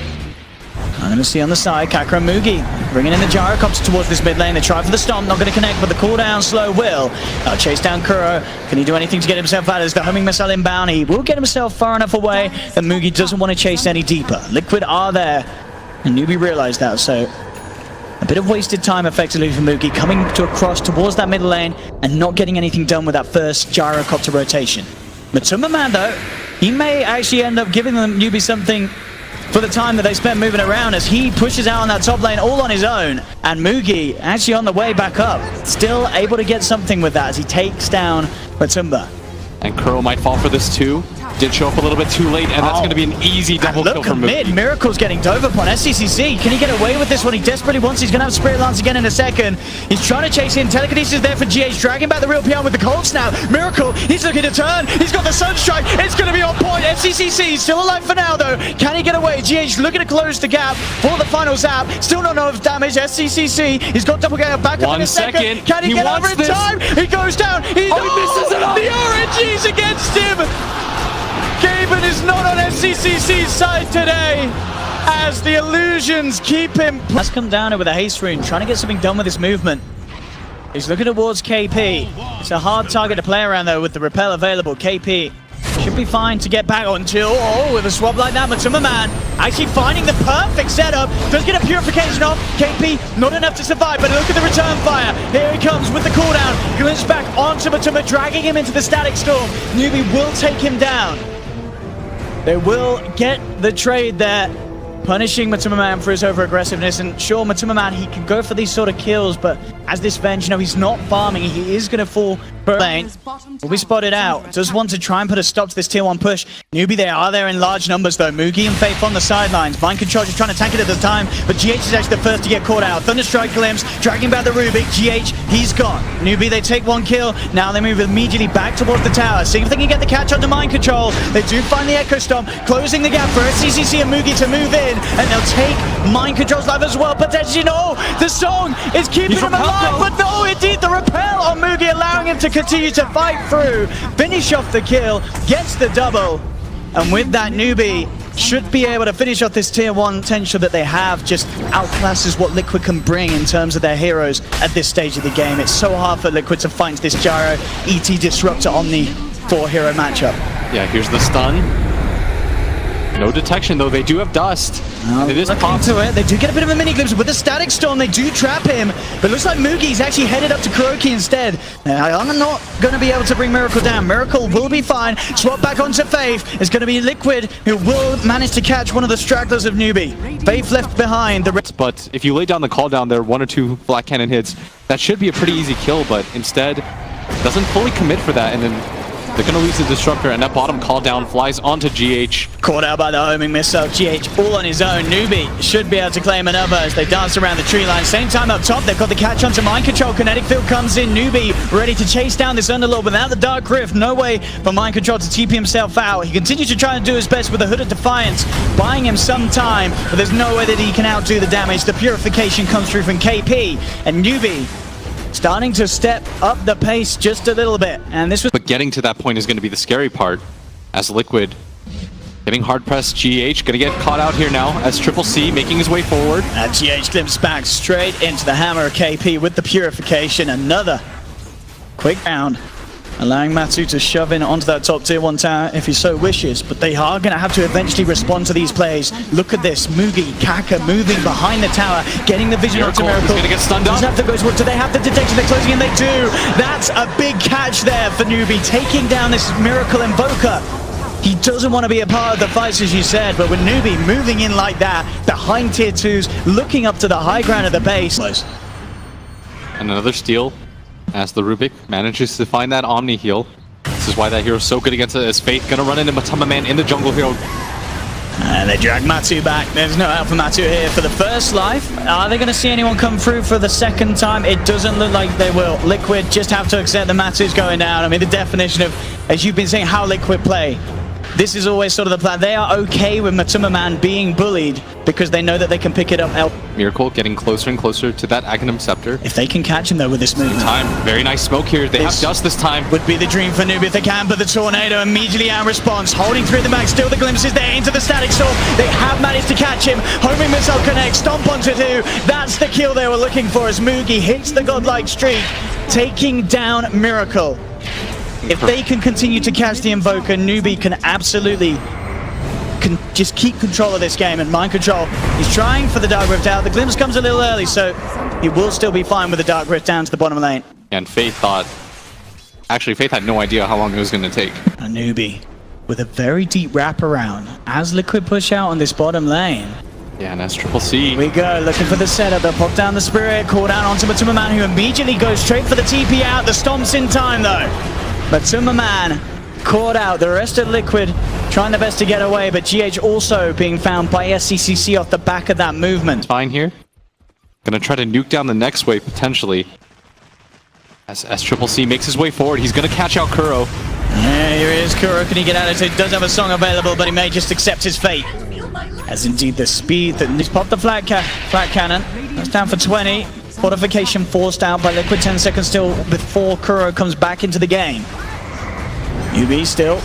I'm going to see on the side, Kaka and Mugi bringing in the gyrocopter towards this mid lane. They try for the stomp, not going to connect, but the cooldown slow will. Chase down Kuro. Can he do anything to get himself out? As the homing missile inbound, he will get himself far enough away that Mugi doesn't want to chase any deeper. Liquid are there, and Newbee realized that, so a bit of wasted time effectively for Mugi coming to across towards that middle lane and not getting anything done with that first gyrocopter rotation. Matuma Man though, he may actually end up giving them Newbee something for the time that they spent moving around, as he pushes out on that top lane all on his own, and Mugi actually on the way back up, still able to get something with that as he takes down Matumba. And Kuro might fall for this too. Did show up a little bit too late, and that's going to be an easy double kill for mid. Mugi. Miracle's getting dove upon. SCCC, can he get away with this one? He desperately wants. He's going to have Spirit Lance again in a second. He's trying to chase in. Telekinesis there for GH, dragging back the real PR with the cold snap. Miracle, he's looking to turn. He's got the Sunstrike. It's going to be on point. SCCC still alive for now, though. Can he get away? GH looking to close the gap for the final zap. Still not enough damage. SCCC, he's got double gap back up in a second. Can he get over in time? He goes down. He misses it up. The RNG's against him. Gaben is not on SCCC's side today. as the illusions keep him. Has come down with a haste rune, trying to get something done with his movement. He's looking towards KP. It's a hard target to play around though with the repel available. KP should be fine to get back onto. Oh, with a swap like that, Matuma actually finding the perfect setup. Does get a purification off. KP, not enough to survive, but look at the return fire. Here he comes with the cooldown. Glints back onto Matuma, dragging him into the static storm. Newbee will take him down. They will get the trade there, punishing Matuma for his over-aggressiveness. And sure, Matuma, he can go for these sort of kills, but as this Venge, he's not farming. He is going to fall per lane. Will be spotted out. Does want to try and put a stop to this tier 1 push. Newbee, they are there in large numbers though. Mugi and Faith on the sidelines. Mind Control just trying to tank it at the time, but GH is actually the first to get caught out. Thunderstrike glimpse, dragging back the Rubik. GH, he's gone. Newbee, they take 1 kill. Now they move immediately back towards the tower, seeing if they can get the catch under Mind Control. They do find the Echo Stomp, closing the gap for CCC and Mugi to move in, and they'll take Mind Control's life as well. Potentially, no! The song is keeping him alive, but no, indeed, the repel on Mugi, allowing him to continue to fight through, finish off the kill, gets the double, and with that, Newbee should be able to finish off this tier 1 potential that they have. Just outclasses what Liquid can bring in terms of their heroes at this stage of the game. It's so hard for Liquid to find this Gyro ET Disruptor Omni 4-hero matchup. Yeah, here's the stun. No detection though, they do have dust. It is popped. Into it. They do get a bit of a mini glimpse with the static storm. They do trap him, but it looks like Mugi's actually headed up to Kuroki instead. I'm not going to be able to bring Miracle down. Miracle will be fine. Swap back onto Faith. It's going to be Liquid who will manage to catch one of the stragglers of Newbee. Faith left behind. But if you lay down the call down there, 1 or 2 Black Cannon hits, that should be a pretty easy kill, but instead doesn't fully commit for that, and then they're going to lose the Disruptor, and that bottom call down flies onto GH. Caught out by the homing missile. GH all on his own. Newbee should be able to claim another as they dance around the tree line. Same time up top, they've got the catch onto Mind Control. Kinetic Field comes in. Newbee ready to chase down this Underlord without the Dark Rift. No way for Mind Control to TP himself out. He continues to try and do his best with the Hood of Defiance, buying him some time, but there's no way that he can outdo the damage. The purification comes through from KP, and Newbee starting to step up the pace just a little bit. And this was... But getting to that point is going to be the scary part, as Liquid getting hard-pressed. GH gonna get caught out here now as Triple C making his way forward. And GH glimpses back straight into the hammer of KP with the purification. Another quick round, allowing Matsu to shove in onto that top tier 1 tower if he so wishes, but they are going to have to eventually respond to these plays. Look at this, Mugi, Kaka moving behind the tower, getting the vision onto Miracle. He's going to get stunned up. Do they have the detection? They're closing in, they do. That's a big catch there for Newbee, taking down this Miracle Invoker. He doesn't want to be a part of the fights, as you said, but with Newbee moving in like that, behind tier 2s, looking up to the high ground of the base. And another steal, as the Rubik manages to find that Omni heal. This is why that hero's so good against it, as Faith gonna run into Matuma in the jungle hero. And they drag Matsu back. There's no help for Matsu here for the first life. Are they going to see anyone come through for the second time? It doesn't look like they will. Liquid just have to accept that Matsu's going down. I mean, the definition of, as you've been saying, how Liquid play. This is always sort of the plan. They are okay with Matuma being bullied because they know that they can pick it up. Miracle getting closer and closer to that Aghanim Scepter. If they can catch him though with this movement. Very nice smoke here. They have dust this time. Would be the dream for Newbee if they can, but the Tornado immediately out response. Holding through the max, still the glimpses there into the static storm. They have managed to catch him. Homing missile connect, stomp onto 2. That's the kill they were looking for as Mugi hits the godlike streak, taking down Miracle. If they can continue to catch the Invoker, Newbee can absolutely just keep control of this game. And Mind Control, he's trying for the Dark Rift out. The glimpse comes a little early, so he will still be fine with the Dark Rift down to the bottom lane. And Faith thought... Actually, Faith had no idea how long it was going to take. A Newbee with a very deep wraparound as Liquid push out on this bottom lane. Yeah, and that's Triple C. Here we go, looking for the setup. They'll pop down the Spirit, call down onto Matuma, who immediately goes straight for the TP out. The Stomp's in time, though. Matuma caught out. The rest of Liquid trying their best to get away, but GH also being found by SCCC off the back of that movement. Fine here. Gonna try to nuke down the next wave, potentially. As Triple C makes his way forward, he's gonna catch out Kuro. Yeah, here is Kuro. Can he get out of it? He does have a song available, but he may just accept his fate. As indeed the speed that he's popped the flat cannon. That's down for 20. Fortification forced out by Liquid. 10 seconds still before Kuro comes back into the game. Newbee still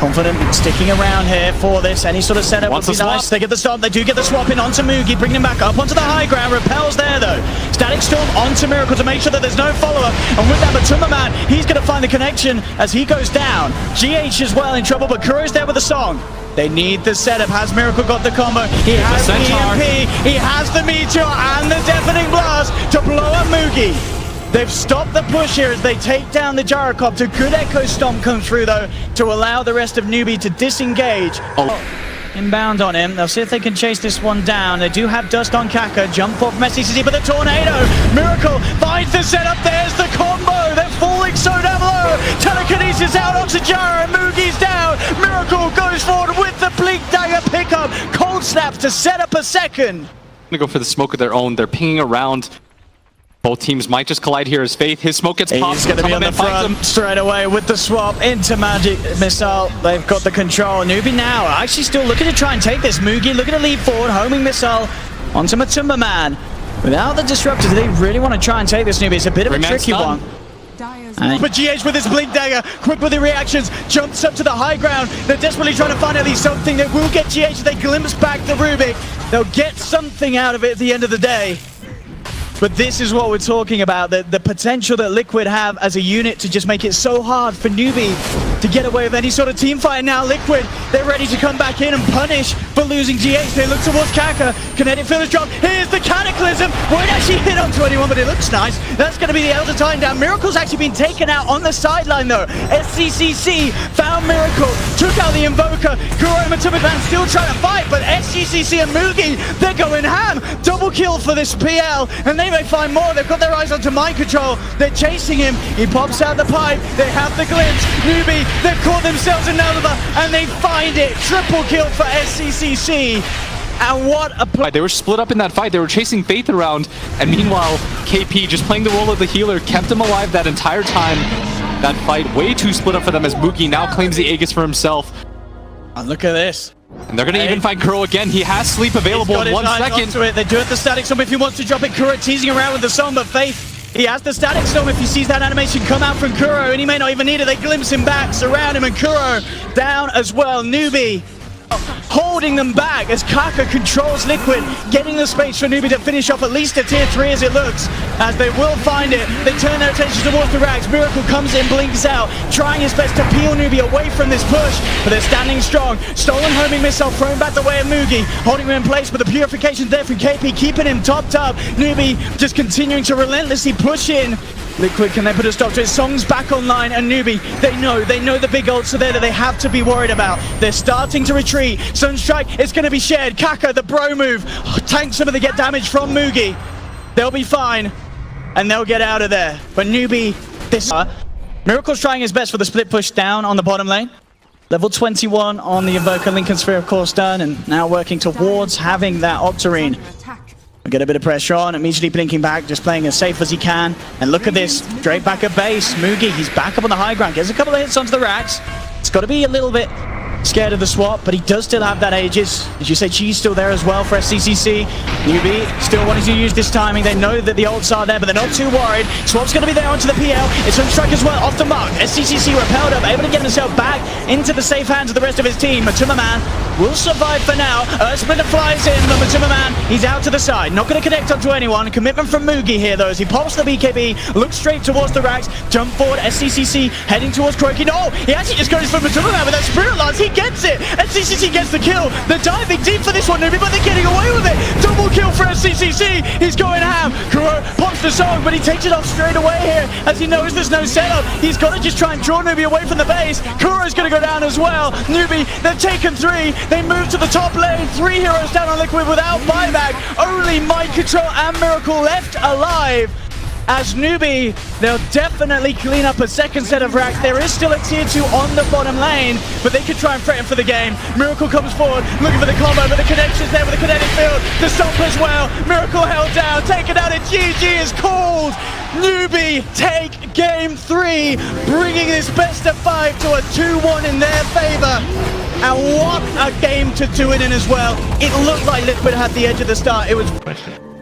Confident sticking around here for this. Any sort of setup would be nice. They get the stop. They do get the swap in onto Mugi, bringing him back up onto the high ground. Repels there though. Static Storm onto Miracle to make sure that there's no follow-up. And with that Matuma Man, he's going to find the connection as he goes down. GH as well in trouble, but Kuro's there with the song. They need the setup. Has Miracle got the combo? He has the EMP, he has the Meteor and the Deafening Blast to blow up Mugi. They've stopped the push here as they take down the Gyrocopter. Good Echo Stomp comes through though to allow the rest of Newbee to disengage. Inbound on him. They'll see if they can chase this one down. They do have Dust on Kaka. Jump off from SCCC, but the Tornado. Miracle finds the setup. There's the combo. They're falling so damn low. Telekinesis out onto Jara and Mugi's down. Miracle goes forward with the Blink Dagger pickup. Cold Snaps to set up a second. Gonna go for the smoke of their own. They're pinging around. Both teams might just collide here as Faith. His smoke gets popped. He's going to be on the front straight away with the swap into Magic Missile. They've got the control. Newbee now actually still looking to try and take this. Mugi looking to lead forward. Homing Missile onto Matumba Man. Without the disruptors, they really want to try and take this Newbee. It's a bit of a tricky one. But GH with his Blink Dagger, quick with the reactions, jumps up to the high ground. They're desperately trying to find at least something that will get GH. They glimpse back the Rubik. They'll get something out of it at the end of the day. But this is what we're talking about, the potential that Liquid have as a unit to just make it so hard for Newbee to get away with any sort of team fight. And now Liquid, they're ready to come back in and punish for losing GH. They look towards Kaka. Kinetic Finish Drop. Here's the Cataclysm. Won't actually hit onto anyone, but it looks nice. That's going to be the Elder Time down. Miracle's actually been taken out on the sideline though. SCCC found Miracle, took out the Invoker. Kuro and Matumba Man still trying to fight, but SCCC and Mugi, they're going ham. Double kill for this PL, and they may find more. They've got their eyes onto Mind Control. They're chasing him. He pops out the pipe. They have the glimpse. Newbee, they've caught themselves another, and they find it. Triple kill for SCCC. And what a play. They were split up in that fight. They were chasing Faith around, and meanwhile, KP, just playing the role of the healer, kept him alive that entire time. That fight way too split up for them as Mugi now claims the Aegis for himself. And look at this. And they're going to even find Kuro again. He has sleep available in 1 second. They do have the Static Storm if he wants to drop it. Kuro teasing around with the song, but Faith, he has the Static Storm if he sees that animation come out from Kuro, and he may not even need it. They glimpse him back, surround him, and Kuro down as well. Newbee holding them back as Kaka controls Liquid, getting the space for Newbee to finish off at least a tier 3 as it looks, as they will find it. They turn their attention towards the racks. Miracle comes in, blinks out, trying his best to peel Newbee away from this push, but they're standing strong. Stolen homing missile thrown back the way of Mugi, holding him in place, but the purification's there from KP, keeping him topped up. Newbee just continuing to relentlessly push in. Liquid, can they put a stop to it? Song's back online, and Newbee, they know the big ults are there that they have to be worried about. They're starting to retreat. Sunstrike, it's going to be shared. Kaka, the bro move, tanks some of the get damage from Mugi. They'll be fine, and they'll get out of there. But Newbee, this... Miracle's trying his best for the split push down on the bottom lane. Level 21 on the Invoker. Lincoln Sphere, of course, done, and now working towards having that Octarine. We get a bit of pressure on, immediately blinking back, just playing as safe as he can. And look at this, straight back at base. Mugi, he's back up on the high ground, gets a couple of hits onto the racks. It's got to be a little bit scared of the swap, but he does still have that Aegis. As you say, Chi's still there as well for SCCC. Newbee still wanting to use this timing. They know that the ults are there, but they're not too worried. Swap's going to be there onto the PL. It's on strike as well, off the mark. SCCC repelled up, able to get himself back into the safe hands of the rest of his team. Matumba Man will survive for now. Earthsplitter flies in, but Matumba Man, he's out to the side. Not going to connect onto anyone. Commitment from Mugi here, though, as he pops the BKB, looks straight towards the racks, jump forward, SCCC heading towards Croaky. No, he actually just goes for Matumba Man with that Spirit Lance. He gets it. SCCC gets the kill. They're diving deep for this one, Newbee, but they're getting away with it. Double kill for SCCC. He's going ham. Kuro pops the song, but he takes it off straight away here as he knows there's no setup. He's got to just try and draw Newbee away from the base. Kuro's going to go down as well. Newbee, they've taken 3. They move to the top lane. 3 heroes down on Liquid without buyback. Only Mind Control and Miracle left alive. As Newbee, they'll definitely clean up a second set of racks. There is still a tier 2 on the bottom lane, but they could try and threaten for the game. Miracle comes forward, looking for the combo, but the connection's there with the kinetic field. The stomp as well. Miracle held down, taken out, and GG is called. Newbee take game 3, bringing this best of 5 to a 2-1 in their favor. And what a game to do it in as well. It looked like Liquid had the edge at the start. It was...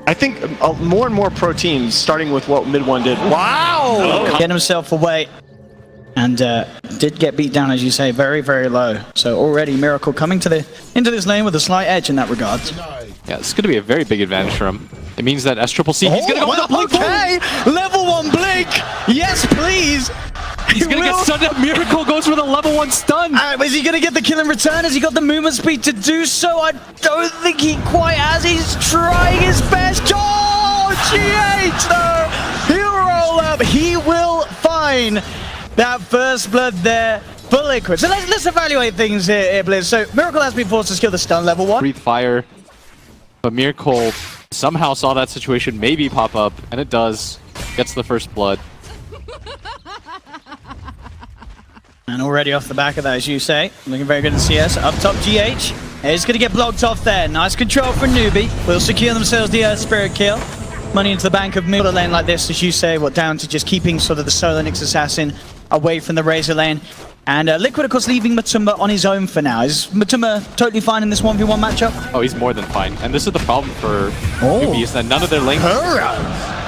I think more and more pro teams, starting with what Mid One did. Wow! Get himself away. And did get beat down, as you say, very, very low. So already Miracle coming to into this lane with a slight edge in that regard. Yeah, this is going to be a very big advantage for him. It means that SCCC, he's going to go with the blink. Okay, level 1 blink. Yes, please. He's going to get stunned up. Miracle goes for the level 1 stun. Is he going to get the kill in return? Has he got the movement speed to do so? I don't think he quite has. He's trying his best. Oh, GH though. He'll roll up. He will find that first blood there for Liquid. So let's evaluate things here, Blizz. So Miracle has been forced to skill the stun level 1. Breathe fire. But Miracle somehow saw that situation maybe pop up, and it does. Gets the first blood. And already off the back of that, as you say, looking very good in CS. Up top, GH is going to get blocked off there. Nice control from Newbee. Will secure themselves the Earth Spirit kill. Money into the bank of middle lane like this, as you say, down to just keeping sort of the Solanix assassin away from the Razor lane. And Liquid, of course, leaving Matumba on his own for now. Is Matumba totally fine in this 1v1 matchup? Oh, he's more than fine. And this is the problem for Newbee, is that none of their lane...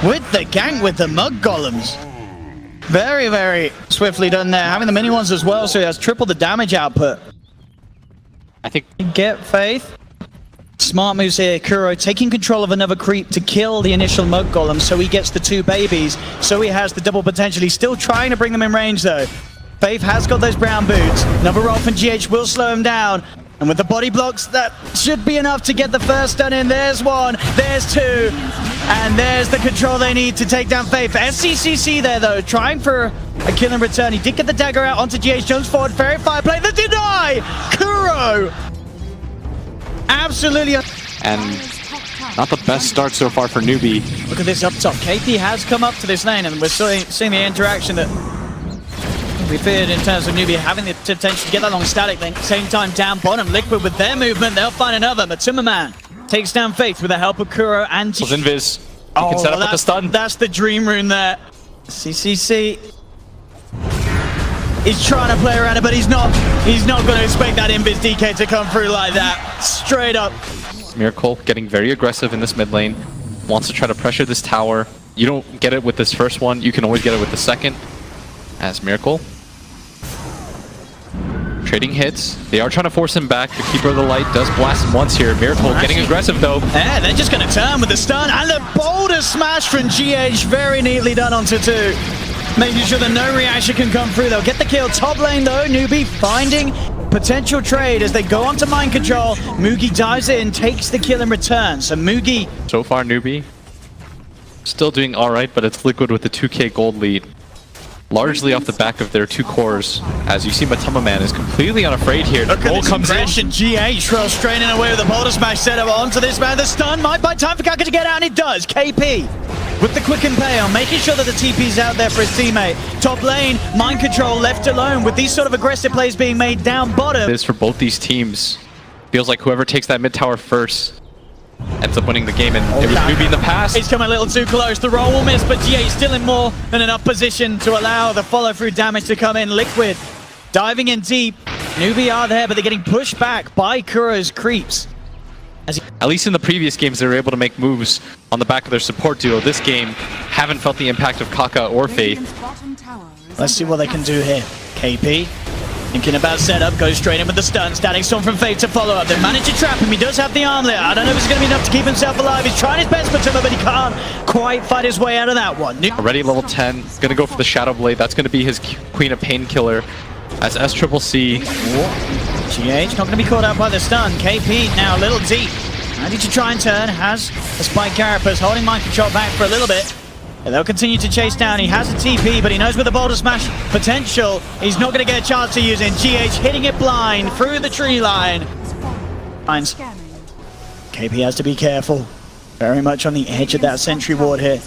With the gank with the Mug Golems. Very, very swiftly done there. Having the mini ones as well, so he has triple the damage output. I think... Get Faith. Smart moves here. Kuro taking control of another creep to kill the initial Mug Golem, so he gets the 2 babies. So he has the double potential. He's still trying to bring them in range, though. Faith has got those brown boots. Another roll from GH will slow him down. And with the body blocks, that should be enough to get the first stun in. There's 1, there's 2, and there's the control they need to take down Faith. SCCC there, though, trying for a kill in return. He did get the dagger out onto GH. Jumps forward, Fairy Fire play, the deny! Kuro! Absolutely. And not the best start so far for Newbee. Look at this up top. KP has come up to this lane, and we're seeing the interaction that we feared in terms of Newbee having the potential to get that long static link. Same time down bottom, Liquid with their movement, they'll find another. Matumba Man takes down Faith with the help of Kuro and Invis. He can set up with the stun. That's the dream rune there. CCC is trying to play around it, but he's not going to expect that Invis DK to come through like that. Straight up. Miracle getting very aggressive in this mid lane. Wants to try to pressure this tower. You don't get it with this first one. You can always get it with the second. As Miracle trading hits. They are trying to force him back. The Keeper of the Light does blast him once here. Miracle getting aggressive though. Yeah, they're just going to turn with the stun. And the boulder smash from GH. Very neatly done onto 2. Making sure that no reaction can come through. They'll get the kill. Top lane though, Newbee finding potential trade as they go onto mind control. Mugi dives in, takes the kill in return. So Mugi... So far Newbee still doing alright, but it's Liquid with the 2k gold lead. Largely off the back of their 2 cores. As you see, Matumba Man is completely unafraid here. Look at this comes in. GH rolls straining away with the boulder smash setup onto this man. The stun might buy time for Kaka to get out, and it does. KP with the quick and pay on, making sure that the TP's out there for his teammate. Top lane, mind control left alone with these sort of aggressive plays being made down bottom. It is for both these teams. Feels like whoever takes that mid tower first ends up winning the game, and it was Newbee in the past. He's coming a little too close. The roll will miss, but GH still in more than enough position to allow the follow-through damage to come in. Liquid diving in deep. Newbee are there, but they're getting pushed back by Kuro's creeps. At least in the previous games, they were able to make moves on the back of their support duo. This game, haven't felt the impact of Kaka or Faith. Let's see what they can do here. KP thinking about setup, goes straight in with the stun. Static Storm from Faith to follow up. They managed to trap him. He does have the armlet. I don't know if it's going to be enough to keep himself alive. He's trying his best, but he can't quite fight his way out of that one. Already level 10. Going to go for the Shadow Blade. That's going to be his Queen of Painkiller. As SCCC. GH not going to be caught out by the stun. KP now a little deep. Ready to try and turn. Has a Spike Carapace holding mind control back for a little bit. And they'll continue to chase down. He has a TP, but he knows with the boulder smash potential, he's not going to get a chance to use it. GH hitting it blind through the tree line. KP has to be careful. Very much on the edge of that sentry ward here.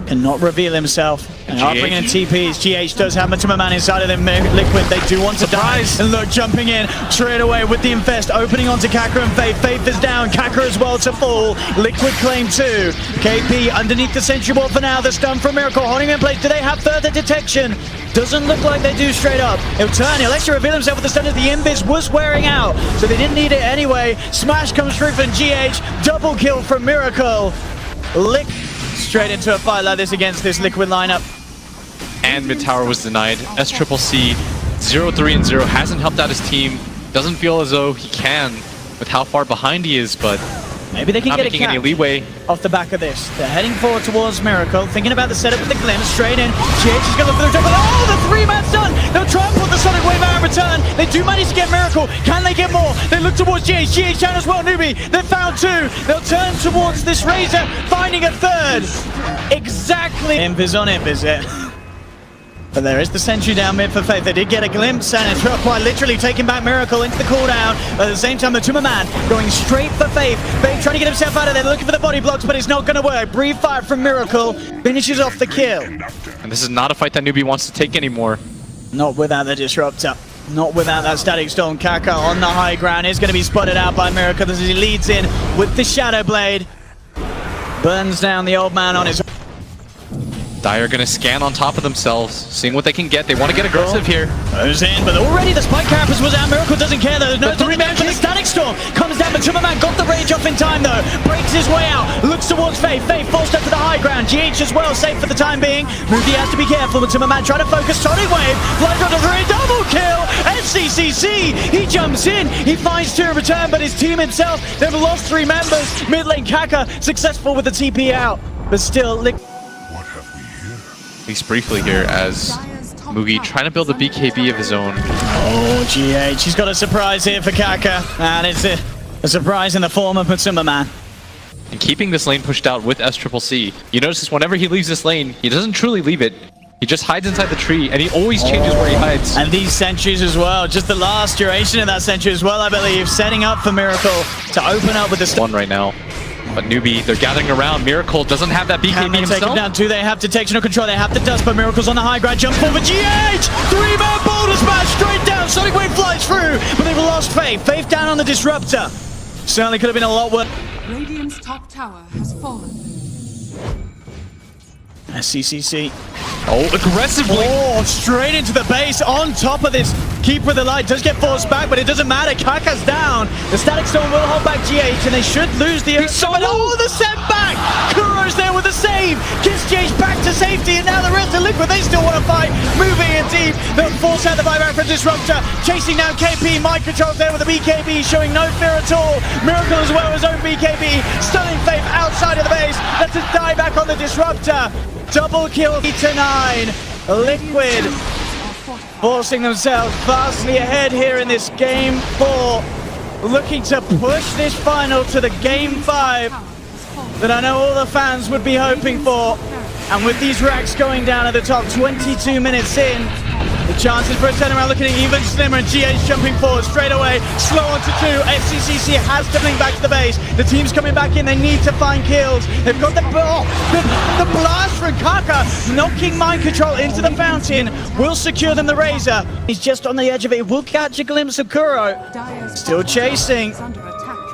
Cannot reveal himself. And are bringing in TPs. GH does have Matumba Man inside of them. Liquid, they do want to die. And look, jumping in straight away with the infest, opening onto Kaka and Faith. Faith is down. Kaka as well to fall. Liquid claim 2. KP underneath the sentry wall for now. The stun from Miracle holding in place. Do they have further detection? Doesn't look like they do straight up. He'll turn. He'll actually reveal himself with the stun as the invis was wearing out. So they didn't need it anyway. Smash comes through from GH. Double kill from Miracle. Straight into a fight like this against this Liquid lineup. and mid tower was denied. SCCC 0-3 and 0 hasn't helped out his team. Doesn't feel as though he can with how far behind he is, but maybe they can not get making a any cap leeway. off the back of this. They're heading forward towards Miracle, thinking about the setup with the glimpse, straight in. GH is going to look for the jump, but oh, the three-man's done! They'll try and put the Sonic Wave out in return. They do manage to get Miracle. Can they get more? They look towards GH. GH down as well, Newbee. They've found two. They'll turn towards this Razor, finding a third. Exactly. Imp is on Imp, is it? But there is the sentry down mid for Faith. They did get a glimpse, and it's quite literally taking back Miracle into the cooldown. But at the same time, the Tumor-Man going straight for Faith. Faith trying to get himself out of there, looking for the body blocks, but it's not going to work. Breathe fire from Miracle finishes off the kill. And this is not a fight that Newbee wants to take anymore. Not without the Disruptor. Not without that Static Storm. Kaka on the high ground is going to be spotted out by Miracle as he leads in with the Shadow Blade. Burns down the old man on his... Dire gonna scan on top of themselves, seeing what they can get. They want to get aggressive here. Goes in, but already the Spike Carapace was out. Miracle doesn't care though. There's no three-man for the Static Storm. Comes down, but Tumor-Man got the rage off in time though. Breaks his way out. Looks towards Faith. Faith forced up to the high ground. GH as well, safe for the time being. Newbee has to be careful, but Tumor-Man trying to focus Sonic Wave. Flies onto three, double kill. SCCC, he jumps in. He finds two in return, but his team himself, they've lost three members. Mid lane Kaka successful with the TP out, but still... At least briefly here, as Mugi trying to build a BKB of his own. Oh, GH, he's got a surprise here for Kaka, and it's a surprise in the form of Tumor-Man. And keeping this lane pushed out with SCCC. You notice this whenever he leaves this lane, he doesn't truly leave it. He just hides inside the tree, and he always changes where he hides. And these sentries as well, just the last duration of that sentry as well, I believe, setting up for Miracle to open up with the... One right now. But Newbee, they're gathering around. Miracle doesn't have that BKB Can they himself. take him down? Do they have detectional control? They have the dust, but Miracle's on the high ground. Jump forward, GH! Three-man boulder smash straight down. Sonic Wave flies through, but they've lost Faith. Faith down on the Disruptor. Certainly could have been a lot worse. Radiant's top tower has fallen. SCCC. Oh, aggressively. Oh, straight into the base on top of this. Keeper of the Light does get forced back, but it doesn't matter. Kaka's down. The Static Storm will hold back GH, and they should lose the... Oh, the setback! Kuro's there with the save. Gets GH back to safety, and now the rest of Liquid, they still want to fight. Moving in deep. They'll force out the buyback for Disruptor. Chasing down KP. Mind Control's there with the BKB, showing no fear at all. Miracle as well as own BKB. Stunning Faith outside of the base. Let's just die back on the Disruptor. Double kill 8-9. Liquid forcing themselves vastly ahead here in this game 4. Looking to push this final to the game 5 that I know all the fans would be hoping for. And with these racks going down at the top, 22 minutes in, the chances for a turnaround looking even slimmer, and GH jumping forward straight away. Slow on to 2. SCCC has to blink back to the base. The team's coming back in. They need to find kills. They've got the blast from Kaka, knocking Mind Control into the fountain. Will secure them the Razor. He's just on the edge of it. Will catch a glimpse of Kuro. Still chasing.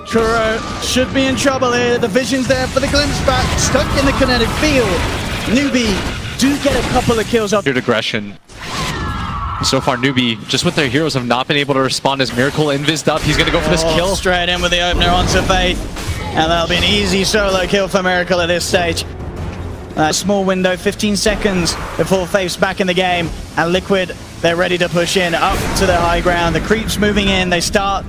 Kuro should be in trouble here. The vision's there for the glimpse back. Stuck in the kinetic field. Newbee do get a couple of kills off. Weird aggression. So far, Newbee, just with their heroes, have not been able to respond as Miracle invised up. He's going to go for this kill. Straight in with the opener onto Faith. And that'll be an easy solo kill for Miracle at this stage. A small window, 15 seconds before Faith's back in the game. And Liquid, they're ready to push in up to the high ground. The creeps moving in. They start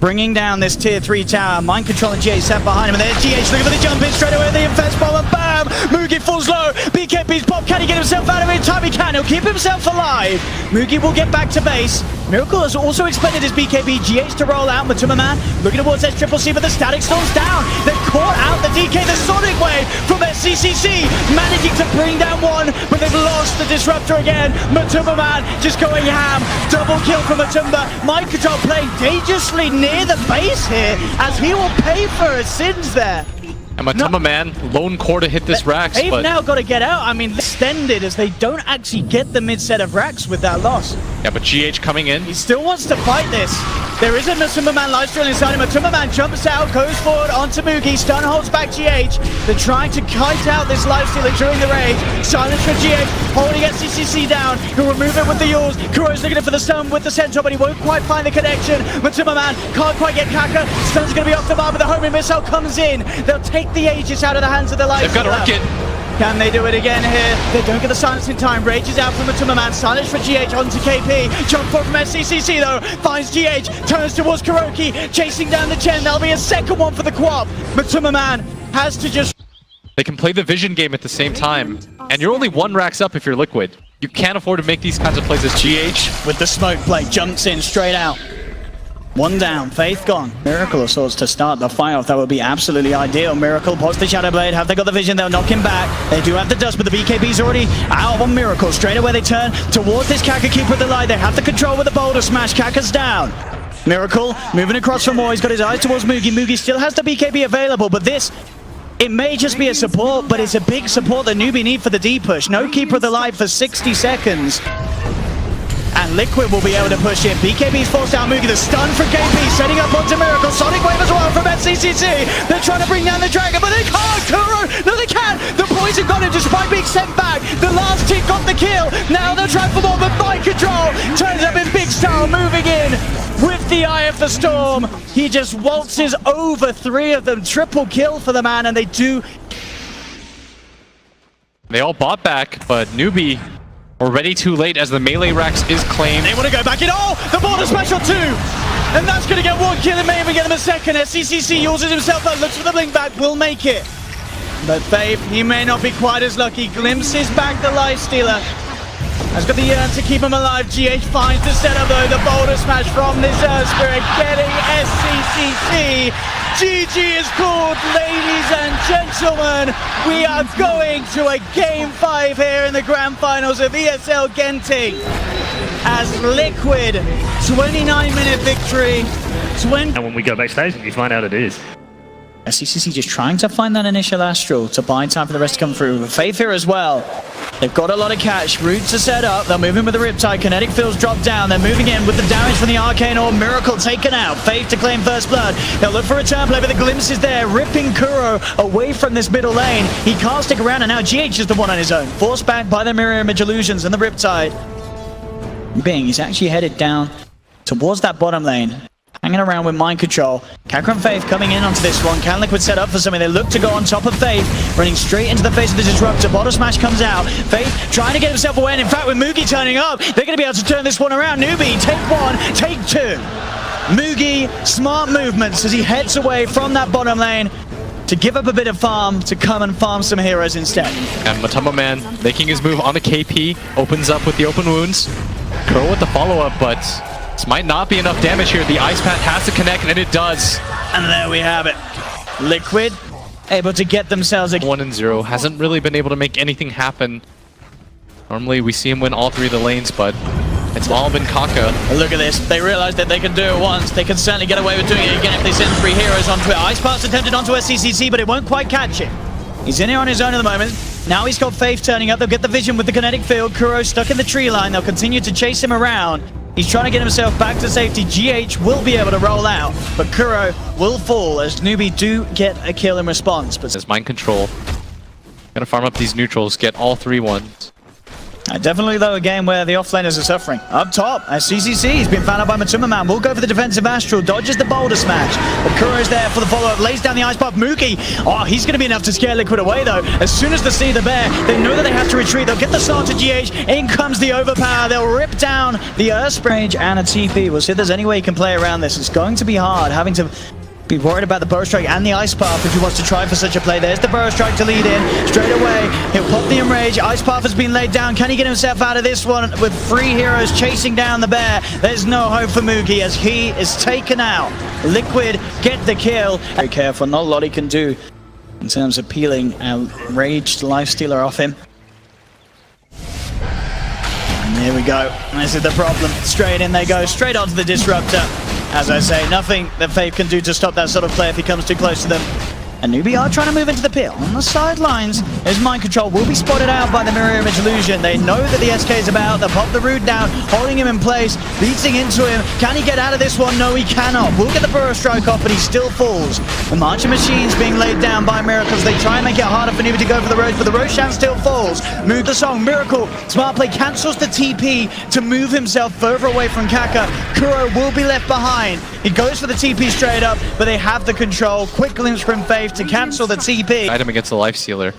bringing down this tier 3 tower. Mind Control and GH sat behind him, and there's GH looking for the jump in straight away. The Infest bomb, and bam! Mugi falls low. BKB's pop. Can he get himself out of it? Time he can. He'll keep himself alive. Mugi will get back to base. Miracle has also expended his BKB. GH to roll out. Tumor-Man looking towards SCCC, but the Static Storm's down. They've caught out the DK, the Sonic Wave from SCCC, managing to bring down one, but they've lost the Disruptor again. Tumor-Man just going ham. Double kill from Matumba. Mind Control playing dangerously near the base here, as he will pay for his sins there. And Tumor-Man, lone core to hit this racks, They've but... now got to get out. I mean, extended as they don't actually get the mid set of racks with that loss. Yeah, but GH coming in. He still wants to fight this. There is a Tumor-Man lifesteal inside him. Tumor-Man jumps out, goes forward onto Mugi. Stun holds back GH. They're trying to kite out this lifesteal during the rage. Silence for GH, holding SCCC down. He'll remove it with the Yules. Kuro's looking for the stun with the Centaur, but he won't quite find the connection. Tumor-Man can't quite get Kaka. Stun's going to be off the bar, but the homing missile comes in. They'll take the Aegis out of the hands of the lifestealer. They've got to work it. Can they do it again here? They don't get the silence in time. Rage is out from Matuma Man. Silence for GH onto KP. Jump forward from SCCC though. Finds GH. Turns towards Kuroki. Chasing down the Chen. That'll be a second one for the Quap. Matuma Man has to just... They can play the vision game at the same time. And you're only 1 racks up if you're Liquid. You can't afford to make these kinds of plays as GH. With the smoke play. Jumps in straight out. 1 down, Faith gone. Miracle of sorts to start the fight off. That would be absolutely ideal. Miracle pops the Shadow Blade. Have they got the vision? They'll knock him back. They do have the dust, but the BKB's already out on Miracle. Straight away they turn towards this Kaka Keeper of the Light. They have the control with the boulder smash. Kaka's down. Miracle moving across from more. He's got his eyes towards Mugi. Mugi still has the BKB available, but this... It may just be a support, but it's a big support that Newbee need for the D push. No Keeper of the Light for 60 seconds. And Liquid will be able to push in. BKB's forced out Mugi. The stun from KP, setting up onto Miracle. Sonic Wave as well from SCCC. They're trying to bring down the Dragon, but they can't. Kuro, no they can. The poison got him despite being sent back. The last team got the kill. Now they're trying for more, but mind control turns up in big style, moving in with the Eye of the Storm. He just waltzes over 3 of them. Triple kill for the man, and they do. They all bought back, but Newbee already too late as the melee racks is claimed. They want to go back in. Oh, the border smash on 2. And that's going to get 1 kill. It may even get them a second. SCCC uses himself out, looks for the blink back, will make it. But Faith, he may not be quite as lucky. Glimpses back the Life Stealer. Has got the urn to keep him alive. GH finds the setup though. The boulder smash from this Spirit getting SCCC. GG is called, ladies and gentlemen. We are going to a Game 5 here in the Grand Finals of ESL Genting. As Liquid, 29-minute victory. And when we go backstage, you find out it is. SCCC just trying to find that initial Astral to buy time for the rest to come through. Faith here as well. They've got a lot of cash. Roots are set up. They'll move in with the Riptide. Kinetic Fields drop down. They're moving in with the damage from the Arcane Orb. Miracle taken out. Faith to claim first blood. They'll look for a return play, but the glimpse is there. Ripping Kuro away from this middle lane. He can't stick around, and now GH is the one on his own. Forced back by the Mirror Image Illusions and the Riptide. Bing, he's actually headed down towards that bottom lane. Hanging around with mind control. Kaka and Faith coming in onto this one. Can Liquid set up for something? They look to go on top of Faith. Running straight into the face of the Disruptor. Bottle Smash comes out. Faith trying to get himself away. And in fact, with Mugi turning up, they're going to be able to turn this one around. Newbee, take 1, take 2. Mugi, smart movements as he heads away from that bottom lane to give up a bit of farm to come and farm some heroes instead. And Matuma Man making his move on the KP. Opens up with the open wounds. Kuro with the follow-up, but this might not be enough damage here. The Ice Path has to connect, and it does. And there we have it. Liquid able to get themselves a 1-0. Hasn't really been able to make anything happen. Normally we see him win all 3 of the lanes, but it's all been Kaka. Look at this. They realize that they can do it once. They can certainly get away with doing it again if they send 3 heroes onto it. Ice Path's attempted onto SCCC, but it won't quite catch him. He's in here on his own at the moment. Now he's got Faith turning up. They'll get the vision with the kinetic field. Kuro stuck in the tree line. They'll continue to chase him around. He's trying to get himself back to safety. GH will be able to roll out, but Kuro will fall as Newbee do get a kill in response. But there's mind control. Gonna farm up these neutrals, get all 3 ones. Definitely, though, a game where the offlaners are suffering. Up top, as CCC has been found out by Matuma Man. Will go for the defensive Astral, dodges the boulder smash. But Kuro's there for the follow-up, lays down the Ice Path. Mugi, oh, he's going to be enough to scare Liquid away, though. As soon as they see the bear, they know that they have to retreat. They'll get the start to GH. In comes the overpower. They'll rip down the Earthsprage and a TP. We'll see if there's any way you can play around this. It's going to be hard, having to be worried about the Burrow Strike and the Ice Path if he wants to try for such a play. There's the Burrow Strike to lead in. Straight away, he'll pop the Enrage. Ice Path has been laid down. Can he get himself out of this one with 3 heroes chasing down the bear? There's no hope for Mugi as he is taken out. Liquid get the kill. Very careful, not a lot he can do in terms of peeling a raged Lifestealer off him. And here we go. This is the problem. Straight in they go, straight onto the Disruptor. As I say, nothing that Faith can do to stop that sort of play if he comes too close to them. And Newbee are trying to move into the pit. On the sidelines, his mind control will be spotted out by the Mirror Image Illusion. They know that the SK is about. They'll pop the root down, holding him in place, beating into him. Can he get out of this one? No, he cannot. We'll get the Burrow Strike off, but he still falls. The Marching Machines being laid down by Miracles. They try and make it harder for Newbee to go for the Roach, but the Roshan still falls. Move the song. Miracle. Smart play cancels the TP to move himself further away from Kaka. Kuro will be left behind. He goes for the TP straight up, but they have the control. Quick glimpse from Faith to cancel the TP. Item against the Lifestealer.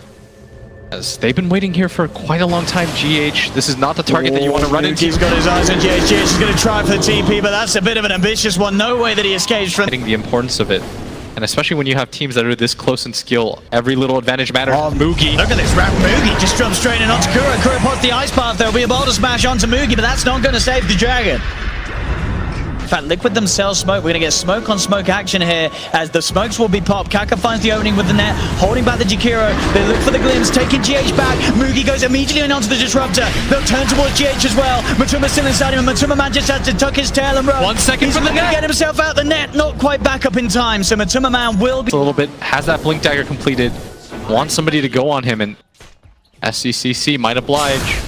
As they've been waiting here for quite a long time, GH. This is not the target that you want to run into. He's got his eyes on GH. GH is going to try for the TP, but that's a bit of an ambitious one. No way that he escapes from Getting the importance of it. And especially when you have teams that are this close in skill, every little advantage matters. Moogie. Look at this rap. Moogie just jumps straight in onto Kuro. Kuro pots the ice path. There'll be a boulder smash onto Moogie, but that's not going to save the Dragon. In fact, Liquid themselves smoke. We're going to get smoke on smoke action here as the smokes will be popped. Kaka finds the opening with the net, holding back the Jakiro. They look for the glimpse, taking GH back. Moogie goes immediately in onto the disruptor. They'll turn towards GH as well. Matuma's still inside him, and Matuma Man just has to tuck his tail and run. 1 second He's from the looking to net. get himself out the net, not quite back up in time. So Matuma Man will be A little bit, has that blink dagger completed, wants somebody to go on him, and SCCC might oblige.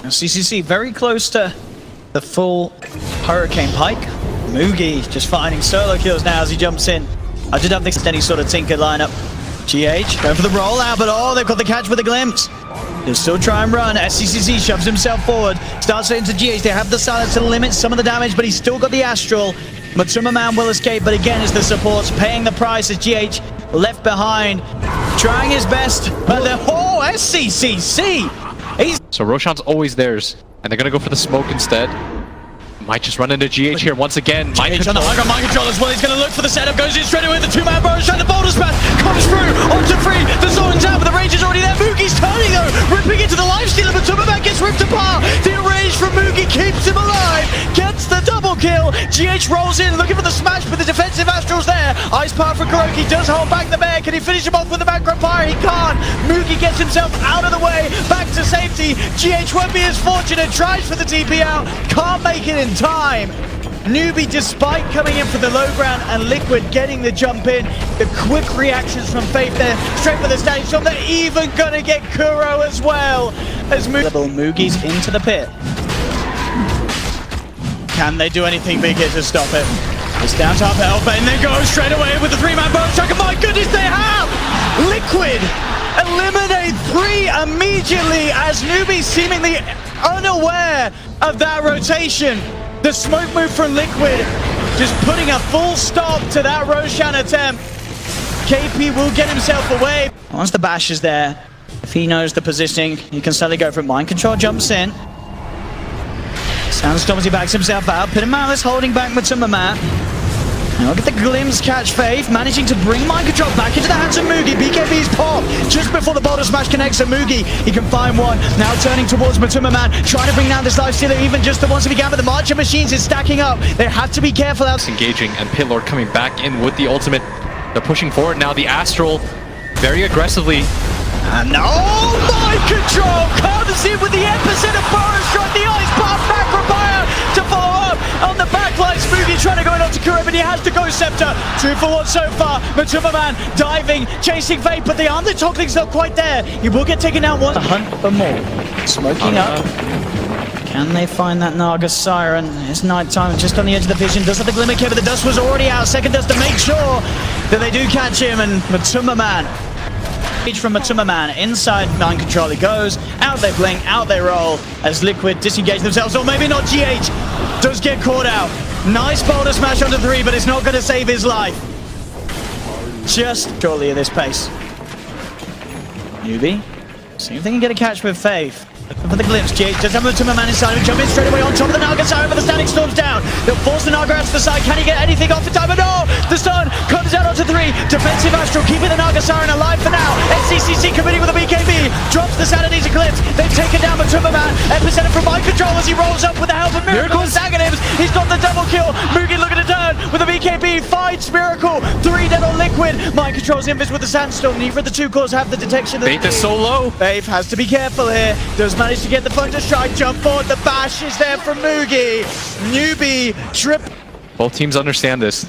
Now CCC very close to the full Hurricane Pike. Moogie just finding solo kills now as he jumps in. I did have this any sort of tinker lineup. GH going for the rollout, but oh, they've got the catch with a glimpse. He'll still try and run. SCCC shoves himself forward, starts it into GH. They have the silence to limit some of the damage, but he's still got the Astral. Matsuma Man will escape, but again, it's the supports paying the price as GH left behind, trying his best. But the SCCC. So Roshan's always theirs, and they're gonna go for the smoke instead. Might just run into GH here once again. GH on the high ground, mind control as well. He's gonna look for the setup, goes in straight away with the two-man burst, trying to boulder smash, comes through, onto free, the zone's out, but the range is already there. Moogie's turning though, ripping into the lifestealer, but Tumaman gets ripped apart. The range from Moogie keeps him alive, gets the double kill. GH rolls in, looking for the smash, but the defensive Astral's there. Ice Power for Kuroki does hold back the bear. Can he finish him off with the background fire? He can't. Moogie gets himself out of the way, back to safety. GH won't be as fortunate, tries for the TP out, can't make it in time. Newbee, despite coming in for the low ground and Liquid getting the jump in, the quick reactions from Faith there, straight for the standing storm. They're even gonna get Kuro as well. As Moogie's into the pit. Can they do anything big here to stop it? It's down to half health, and then goes straight away with the three-man bonus strike. My goodness, they have! Liquid eliminate 3 immediately as Newbee seemingly unaware of that rotation. The smoke move from Liquid just putting a full stop to that Roshan attempt. KP will get himself away. Once the bash is there, if he knows the positioning, he can suddenly go for it. Mind control jumps in. Sandstorm as he backs himself out. Pitamalis holding back Matsuma Man. Now look at the glimpse catch Faith, managing to bring mind control back into the hands of Moogie. BKB's pop just before the boulder smash connects to Moogie. He can find one. Now turning towards Matsuma Man, trying to bring down this lifestealer, even just the ones that began, but the Marcher Machines is stacking up. They have to be careful out. Engaging, and Pitlord coming back in with the ultimate. They're pushing forward now. The Astral very aggressively. And oh, mind control comes in with the epicenter burst strike, the ice pop back from fire to follow up on the backline. Smoothie trying to go in onto Kuro, but he has to go Scepter. 2 for 1 so far. Matsuma Man diving, chasing Fate, but the undertockling's not quite there. He will get taken down once. A hunt for more. Smoking up. Can they find that Naga Siren? It's nighttime, just on the edge of the vision. Does have the glimmer here, but the dust was already out. Second dust to make sure that they do catch him, and Matsuma Man. From Matsuma Man, inside mind control he goes, out they blink, out they roll, as Liquid disengage themselves, or maybe not. GH does get caught out. Nice boulder smash onto 3, but it's not going to save his life. Just surely at this pace. Newbee, see if they can get a catch with Faith. For the glimpse, GH does have Matsuma Man inside him, jumping straight away on top of the Naga Siren, but the standing storm's down. They'll force the Naga out to the side. Can he get anything off in time? But no! The stun comes out onto 3. Defensive Astral keeping the Naga Siren alive for now. SCCC committing with a BKB. Drops the Sanity's Eclipse. They've taken down Matsuma Man. Epicenter from mind control as he rolls up with the help of Miracle. Sagonims. He's got the double kill. Moogie looking to turn with a BKB. Finds Miracle. 3 dead on Liquid. Mind controls Invis with the Sandstorm. Neither of the two cores have the detection. Faith is so low. Faith has to be careful here. Does manage to get the Thunder Strike, jump forward. The bash is there from Moogie. Newbee trip. Both teams understand this.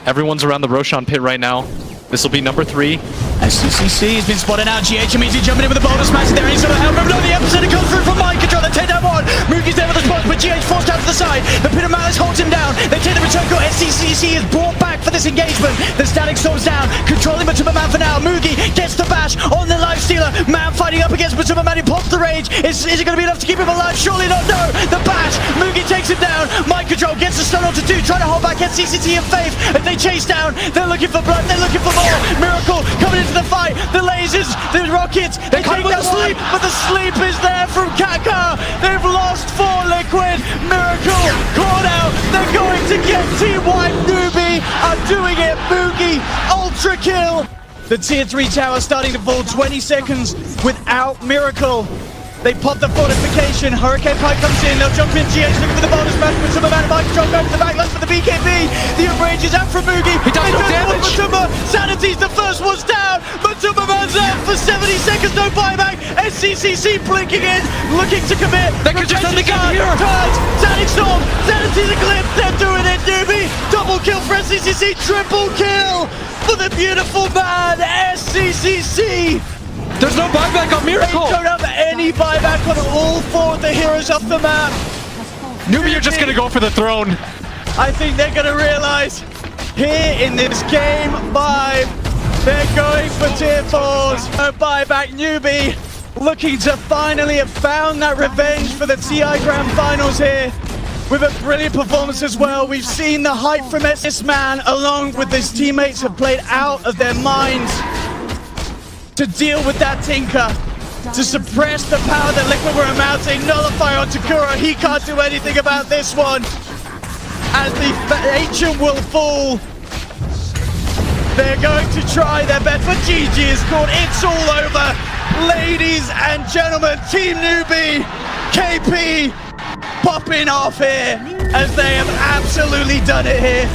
Everyone's around the Roshan pit right now. This will be number 3. SCCC has been spotted out. GH immediately jumping in with the boulder smash there. He's going to help him. No, the epicenter comes through from mind control. They take down one. Moogie's there with the spot, but GH forced out to the side. The Pit of Malice holds him down. They take the return goal. SCCC is brought back for this engagement. The static storm's down, controlling Matsuma Man for now. Moogie gets the bash on the lifestealer. Man fighting up against Matsuma Man. He pops the rage. Is it going to be enough to keep him alive? Surely not. No. The bash. Moogie takes him down. Mind control control, gets the stun onto 2, trying to hold back SCCC and Faith as they chase down. They're looking for blood, they're looking for more. Miracle coming into the fight, the lasers, the rockets, they take down sleep, but the sleep is there from Kaka. They've lost 4 Liquid. Miracle caught out, they're going to get Team White. Newbee are doing it. Boogie, ultra kill. The tier 3 tower starting to fall, 20 seconds without Miracle. They pop the fortification, Hurricane Pike comes in, they'll jump in, GH looking for the bonus match, with some amount of mind control going to the backlash for the BKB. The Enrage is out from Boogie. He does no damage. Matuma, Sanity's the first one's down. Matuma man's out for 70 seconds, no buyback. SCCC blinking in, looking to commit. They could just only get here. Sanic Storm, Sanity's a clip, they're doing it, Newbee. Double kill for SCCC, triple kill for the beautiful man, SCCC. There's no buyback on Miracle. They don't have any buyback on all 4 of the heroes off the map. Newbee, you're just gonna go for the throne. I think they're gonna realize here in this game 5, they're going for tier 4s. No buyback. Newbee looking to finally have found that revenge for the TI Grand Finals here. With a brilliant performance as well. We've seen the hype from this man along with his teammates have played out of their minds to deal with that Tinker, to suppress the power that Liquid were mounting. Nullify on Takura, he can't do anything about this one. As the Ancient will fall, they're going to try their best, but GG is called. It's all over. Ladies and gentlemen, Team Newbee, KP popping off here as they have absolutely done it here.